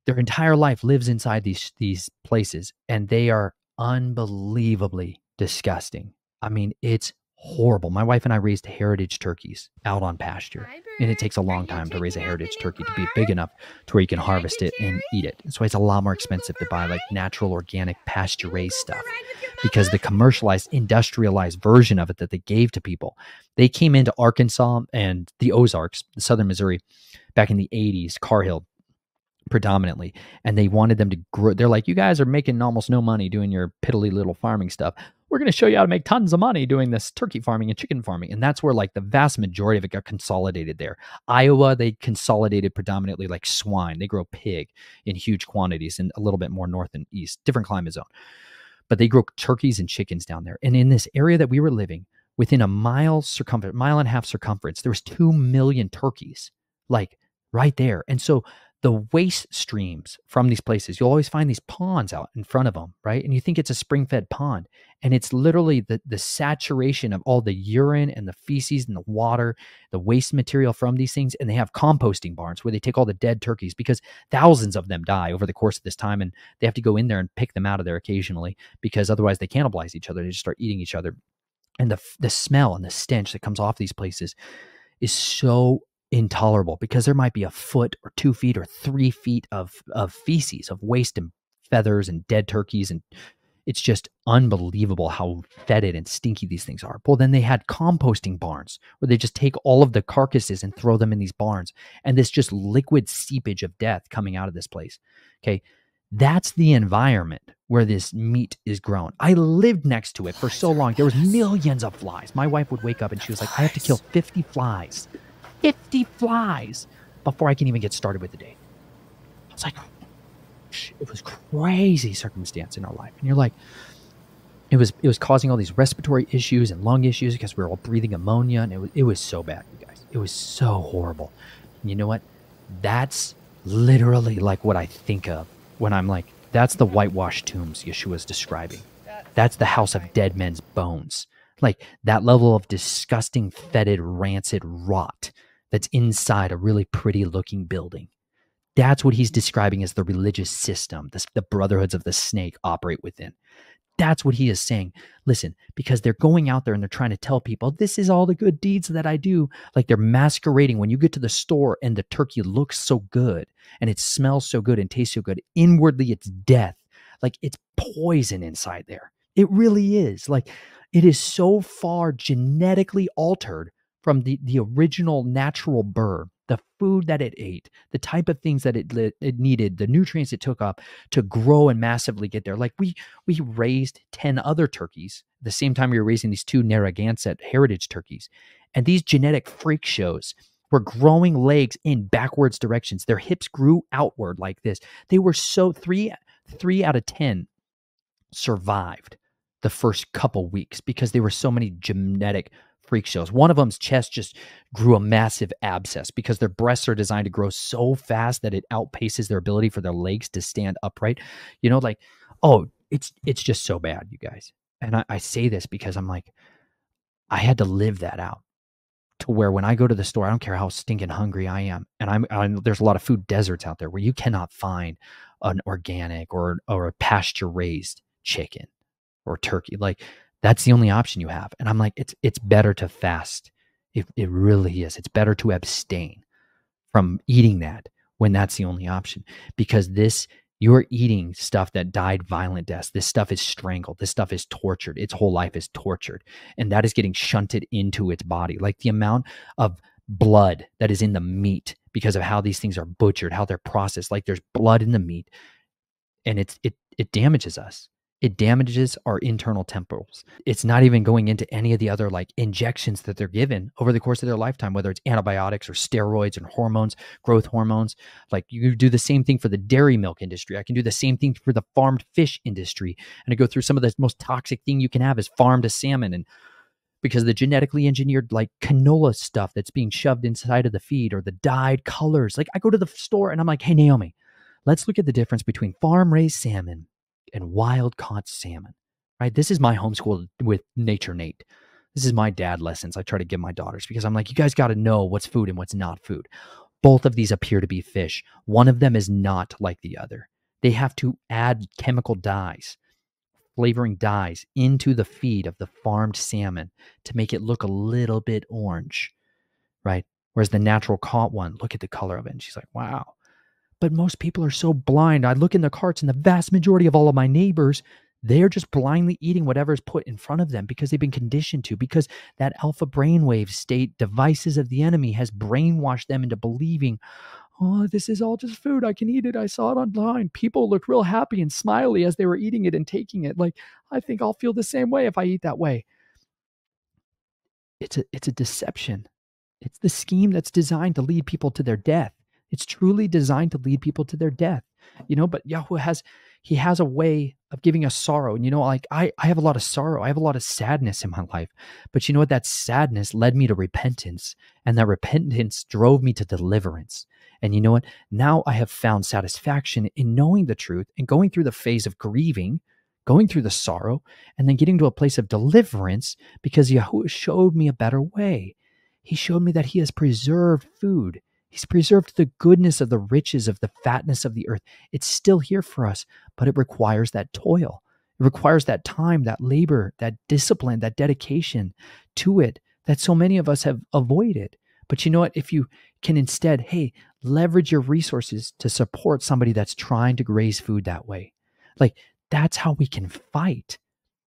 Their entire life lives inside these places, and they are unbelievably disgusting. I mean, it's horrible. My wife and I raised heritage turkeys out on pasture, and it takes a long time to raise a heritage turkey to be big enough to where you can harvest it and eat it. That's why it's a lot more expensive to buy like natural, organic, pasture-raised stuff, because the commercialized, industrialized version of it that they gave to people, they came into Arkansas and the Ozarks, southern Missouri, back in the 80s, Carhill, predominantly, and they wanted them to grow. They're like, you guys are making almost no money doing your piddly little farming stuff. We're going to show you how to make tons of money doing this turkey farming and chicken farming. And that's where like the vast majority of it got consolidated there. Iowa, they consolidated predominantly like swine. They grow pig in huge quantities, and a little bit more north and east, different climate zone. But they grow turkeys and chickens down there. And in this area that we were living, within a mile and a half circumference, there was 2 million turkeys, like right there. And so the waste streams from these places, you'll always find these ponds out in front of them, right? And you think it's a spring-fed pond. And it's literally the saturation of all the urine and the feces and the water, the waste material from these things. And they have composting barns where they take all the dead turkeys, because thousands of them die over the course of this time. And they have to go in there and pick them out of there occasionally, because otherwise they cannibalize each other. They just start eating each other. And the smell and the stench that comes off these places is so intolerable, because there might be a foot or 2 feet or 3 feet of feces, of waste and feathers and dead turkeys. And it's just unbelievable how fetid and stinky these things are. Well, then they had composting barns where they just take all of the carcasses and throw them in these barns. And this just liquid seepage of death coming out of this place. Okay. That's the environment where this meat is grown. I lived next to it for so long. There was millions of flies. My wife would wake up and she was like, I have to kill 50 flies. 50 flies before I can even get started with the day. I was like, it was crazy circumstance in our life. And you're like, it was causing all these respiratory issues and lung issues because we were all breathing ammonia. And it was so bad, you guys. It was so horrible. And you know what? That's literally like what I think of when I'm like, that's the whitewashed tombs Yeshua's describing. That's the house of dead men's bones. Like that level of disgusting, fetid, rancid rot that's inside a really pretty looking building. That's what he's describing as the religious system, the brotherhoods of the snake operate within. That's what he is saying. Listen, because they're going out there and they're trying to tell people, this is all the good deeds that I do. Like they're masquerading. When you get to the store and the turkey looks so good and it smells so good and tastes so good, inwardly it's death. Like it's poison inside there. It really is. Like it is so far genetically altered from the original natural bird, the food that it ate, the type of things that it needed, the nutrients it took up to grow and massively get there. Like we raised 10 other turkeys at the same time we were raising these 2 Narragansett heritage turkeys. And these genetic freak shows were growing legs in backwards directions. Their hips grew outward like this. They were so 3 out of 10 survived the first couple weeks because there were so many genetic freak shows. One of them's chest just grew a massive abscess because their breasts are designed to grow so fast that it outpaces their ability for their legs to stand upright. You know, like, oh, it's just so bad, you guys. And I say this because I'm like, I had to live that out to where when I go to the store, I don't care how stinking hungry I am. And there's a lot of food deserts out there where you cannot find an organic or a pasture raised chicken or turkey. Like that's the only option you have. And I'm like, it's better to fast. It really is. It's better to abstain from eating that when that's the only option, because you're eating stuff that died violent deaths. This stuff is strangled. This stuff is tortured. Its whole life is tortured. And that is getting shunted into its body. Like the amount of blood that is in the meat because of how these things are butchered, how they're processed. Like there's blood in the meat and it damages us. It damages our internal temples. It's not even going into any of the other like injections that they're given over the course of their lifetime, whether it's antibiotics or steroids and hormones, growth hormones. Like you do the same thing for the dairy milk industry. I can do the same thing for the farmed fish industry. And I go through some of the most toxic thing you can have is farmed salmon. And because the genetically engineered like canola stuff that's being shoved inside of the feed or the dyed colors. Like I go to the store and I'm like, hey, Naomi, let's look at the difference between farm raised salmon and wild caught salmon, right? This is my homeschool with Nature Nate. This is my dad lessons I try to give my daughters because I'm like, you guys got to know what's food and what's not food. Both of these appear to be fish. One of them is not like the other. They have to add chemical dyes, flavoring dyes into the feed of the farmed salmon to make it look a little bit orange, right? Whereas the natural caught one, look at the color of it. And she's like, wow. But most people are so blind. I look in the carts and the vast majority of all of my neighbors, they're just blindly eating whatever is put in front of them because they've been conditioned to, because that alpha brainwave state devices of the enemy has brainwashed them into believing, oh, this is all just food. I can eat it. I saw it online. People looked real happy and smiley as they were eating it and taking it. Like, I think I'll feel the same way if I eat that way. It's a deception. It's the scheme that's designed to lead people to their death. It's truly designed to lead people to their death, but Yahweh has a way of giving us sorrow. And, like I have a lot of sorrow. I have a lot of sadness in my life, but you know what? That sadness led me to repentance, and that repentance drove me to deliverance. And you know what? Now I have found satisfaction in knowing the truth and going through the phase of grieving, going through the sorrow, and then getting to a place of deliverance because Yahweh showed me a better way. He showed me that he has preserved food. He's preserved the goodness of the riches of the fatness of the earth. It's still here for us, but it requires that toil. It requires that time, that labor, that discipline, that dedication to it that so many of us have avoided. But you know what? If you can instead, leverage your resources to support somebody that's trying to raise food that way. Like, that's how we can fight.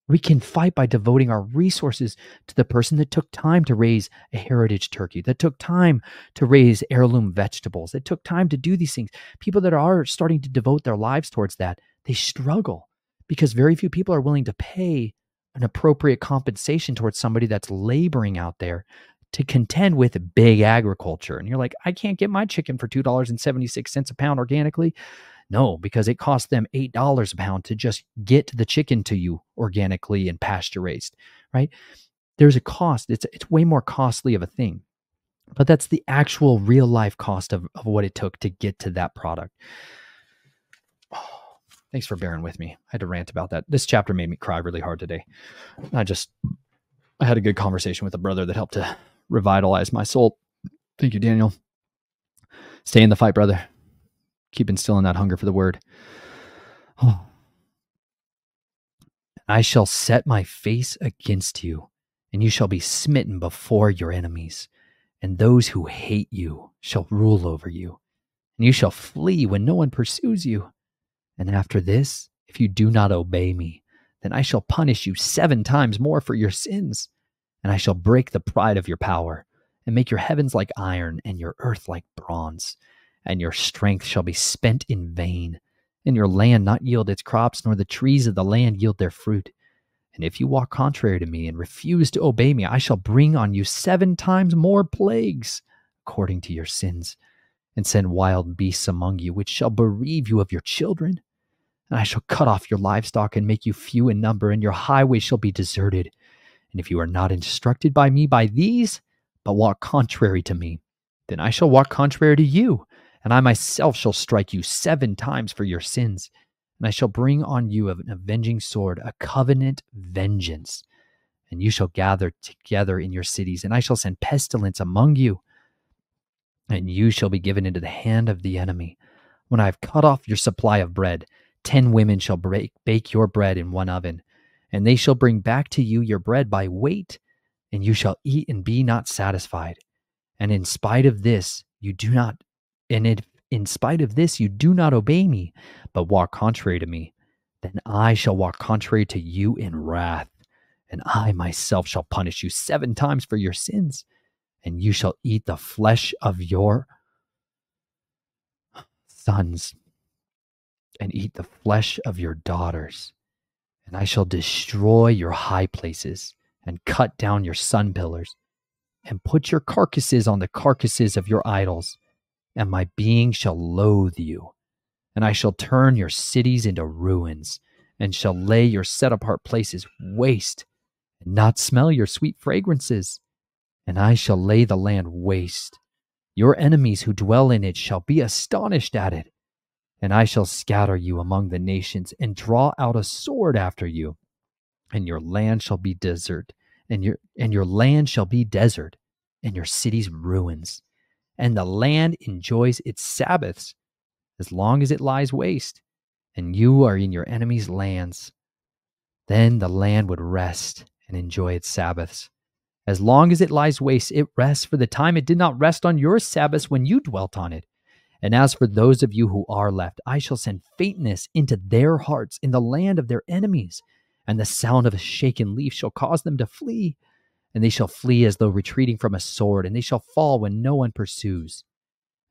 We can fight by devoting our resources to the person that took time to raise a heritage turkey, that took time to raise heirloom vegetables, that took time to do these things. People that are starting to devote their lives towards that, they struggle because very few people are willing to pay an appropriate compensation towards somebody that's laboring out there to contend with big agriculture. And you're like, I can't get my chicken for $2.76 a pound organically. No, because it costs them $8 a pound to just get the chicken to you organically and pasture raised, right? There's a cost. It's way more costly of a thing. But that's the actual real life cost of what it took to get to that product. Oh, thanks for bearing with me. I had to rant about that. This chapter made me cry really hard today. I had a good conversation with a brother that helped to revitalize my soul. Thank you, Daniel. Stay in the fight, brother. Keep instilling that hunger for the word. Oh. I shall set my face against you, and you shall be smitten before your enemies, and those who hate you shall rule over you, and you shall flee when no one pursues you. And after this, if you do not obey me, then I shall punish you 7 times more for your sins, and I shall break the pride of your power, and make your heavens like iron, and your earth like bronze. And your strength shall be spent in vain, and your land not yield its crops, nor the trees of the land yield their fruit. And if you walk contrary to me and refuse to obey me, I shall bring on you 7 times more plagues, according to your sins, and send wild beasts among you, which shall bereave you of your children. And I shall cut off your livestock and make you few in number, and your highways shall be deserted. And if you are not instructed by me by these, but walk contrary to me, then I shall walk contrary to you, and I myself shall strike you 7 times for your sins. And I shall bring on you an avenging sword, a covenant vengeance. And you shall gather together in your cities, and I shall send pestilence among you. And you shall be given into the hand of the enemy. When I have cut off your supply of bread, 10 women shall bake your bread in one oven. And they shall bring back to you your bread by weight, and you shall eat and be not satisfied. And in spite of this, you do not obey me, but walk contrary to me, then I shall walk contrary to you in wrath, and I myself shall punish you 7 times for your sins, and you shall eat the flesh of your sons, and eat the flesh of your daughters, And I shall destroy your high places and cut down your sun pillars and put your carcasses on the carcasses of your idols. And my being shall loathe you. And I shall turn your cities into ruins and shall lay your set apart places waste and not smell your sweet fragrances. And I shall lay the land waste. Your enemies who dwell in it shall be astonished at it. And I shall scatter you among the nations and draw out a sword after you. And your land shall be desert, and your land shall be desert, and your cities ruins. And the land enjoys its Sabbaths as long as it lies waste, and you are in your enemies' lands. Then the land would rest and enjoy its Sabbaths. As long as it lies waste, it rests for the time it did not rest on your Sabbaths when you dwelt on it. And as for those of you who are left, I shall send faintness into their hearts in the land of their enemies, and the sound of a shaken leaf shall cause them to flee. And they shall flee as though retreating from a sword, and they shall fall when no one pursues.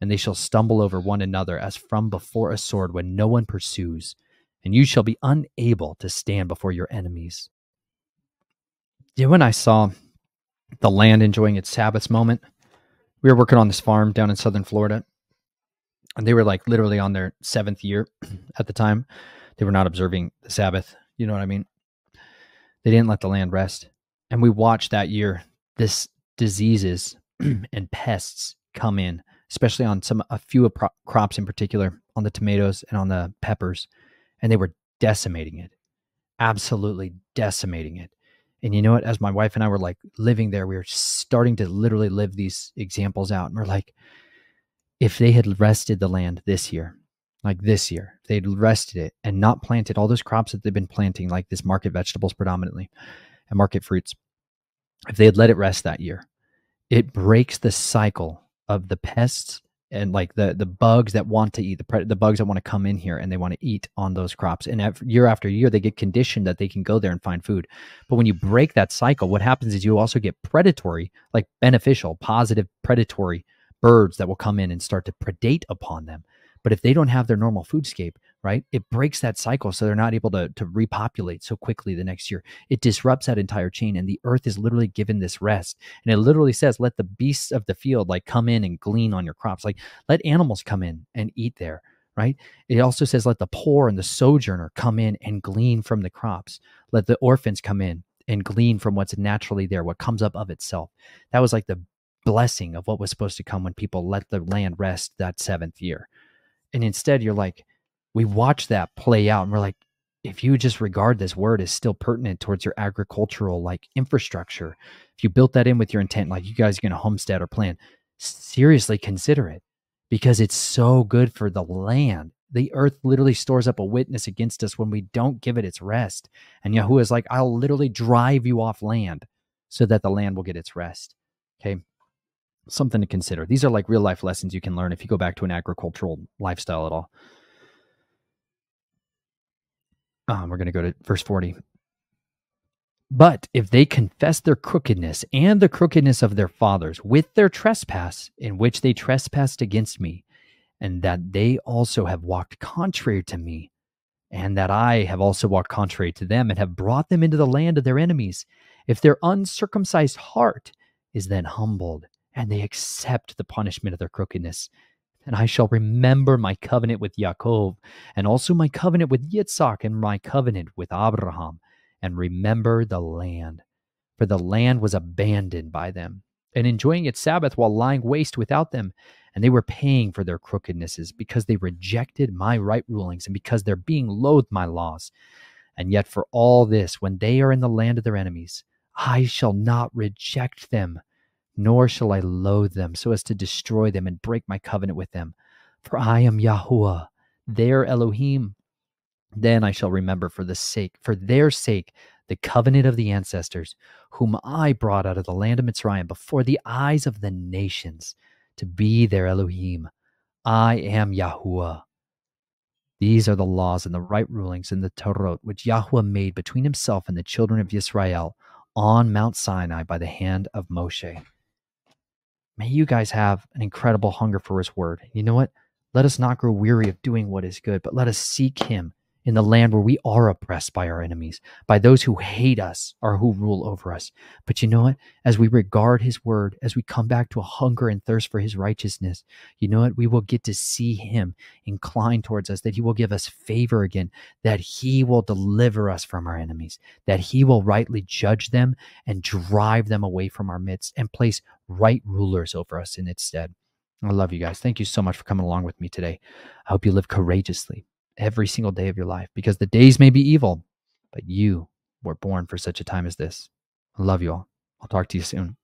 And they shall stumble over one another as from before a sword when no one pursues. And you shall be unable to stand before your enemies. Yeah, when I saw the land enjoying its Sabbaths moment, we were working on this farm down in southern Florida, and they were like literally on their 7th year at the time. They were not observing the Sabbath. You know what I mean? They didn't let the land rest. And we watched that year, this diseases and pests come in, especially on a few crops in particular, on the tomatoes and on the peppers. And they were decimating it, absolutely decimating it. And you know what? As my wife and I were like living there, we were starting to literally live these examples out. And we're like, if they had rested the land this year, like this year, they'd rested it and not planted all those crops that they've been planting, like this market vegetables predominantly and market fruits. If they had let it rest that year, it breaks the cycle of the pests and like the bugs that want to eat, the bugs that want to come in here and they want to eat on those crops. And year after year, they get conditioned that they can go there and find food. But when you break that cycle, what happens is you also get predatory, like beneficial, positive predatory birds that will come in and start to predate upon them. But if they don't have their normal foodscape, right, it breaks that cycle. So they're not able to repopulate so quickly the next year. It disrupts that entire chain. And the earth is literally given this rest. And it literally says, let the beasts of the field like come in and glean on your crops. Like let animals come in and eat there, right? It also says, let the poor and the sojourner come in and glean from the crops. Let the orphans come in and glean from what's naturally there, what comes up of itself. That was like the blessing of what was supposed to come when people let the land rest that 7th year. And instead you're like, we watch that play out and we're like, if you just regard this word as still pertinent towards your agricultural like infrastructure, if you built that in with your intent, like you guys are going to homestead or plant, seriously consider it because it's so good for the land. The earth literally stores up a witness against us when we don't give it its rest. And Yahuwah is like, I'll literally drive you off land so that the land will get its rest. Okay. Something to consider. These are like real life lessons you can learn if you go back to an agricultural lifestyle at all. We're going to go to verse 40. But if they confess their crookedness and the crookedness of their fathers with their trespass in which they trespassed against me, and that they also have walked contrary to me, and that I have also walked contrary to them and have brought them into the land of their enemies, if their uncircumcised heart is then humbled, and they accept the punishment of their crookedness, and I shall remember my covenant with Yaakov, and also my covenant with Yitzhak, and my covenant with Abraham, and remember the land. For the land was abandoned by them, and enjoying its Sabbath while lying waste without them. And they were paying for their crookednesses, because they rejected my right rulings, and because their being loathed my laws. And yet for all this, when they are in the land of their enemies, I shall not reject them, nor shall I loathe them so as to destroy them and break my covenant with them. For I am Yahuwah, their Elohim. Then I shall remember for their sake, the covenant of the ancestors, whom I brought out of the land of Mitzrayim before the eyes of the nations, to be their Elohim. I am Yahuwah. These are the laws and the right rulings in the Torah, which Yahuwah made between himself and the children of Israel on Mount Sinai by the hand of Moshe. May you guys have an incredible hunger for his word. You know what? Let us not grow weary of doing what is good, but let us seek him in the land where we are oppressed by our enemies, by those who hate us or who rule over us. But you know what? As we regard his word, as we come back to a hunger and thirst for his righteousness, you know what? We will get to see him incline towards us, that he will give us favor again, that he will deliver us from our enemies, that he will rightly judge them and drive them away from our midst and place right rulers over us in its stead. I love you guys. Thank you so much for coming along with me today. I hope you live courageously every single day of your life, because the days may be evil, but you were born for such a time as this. I love you all. I'll talk to you soon.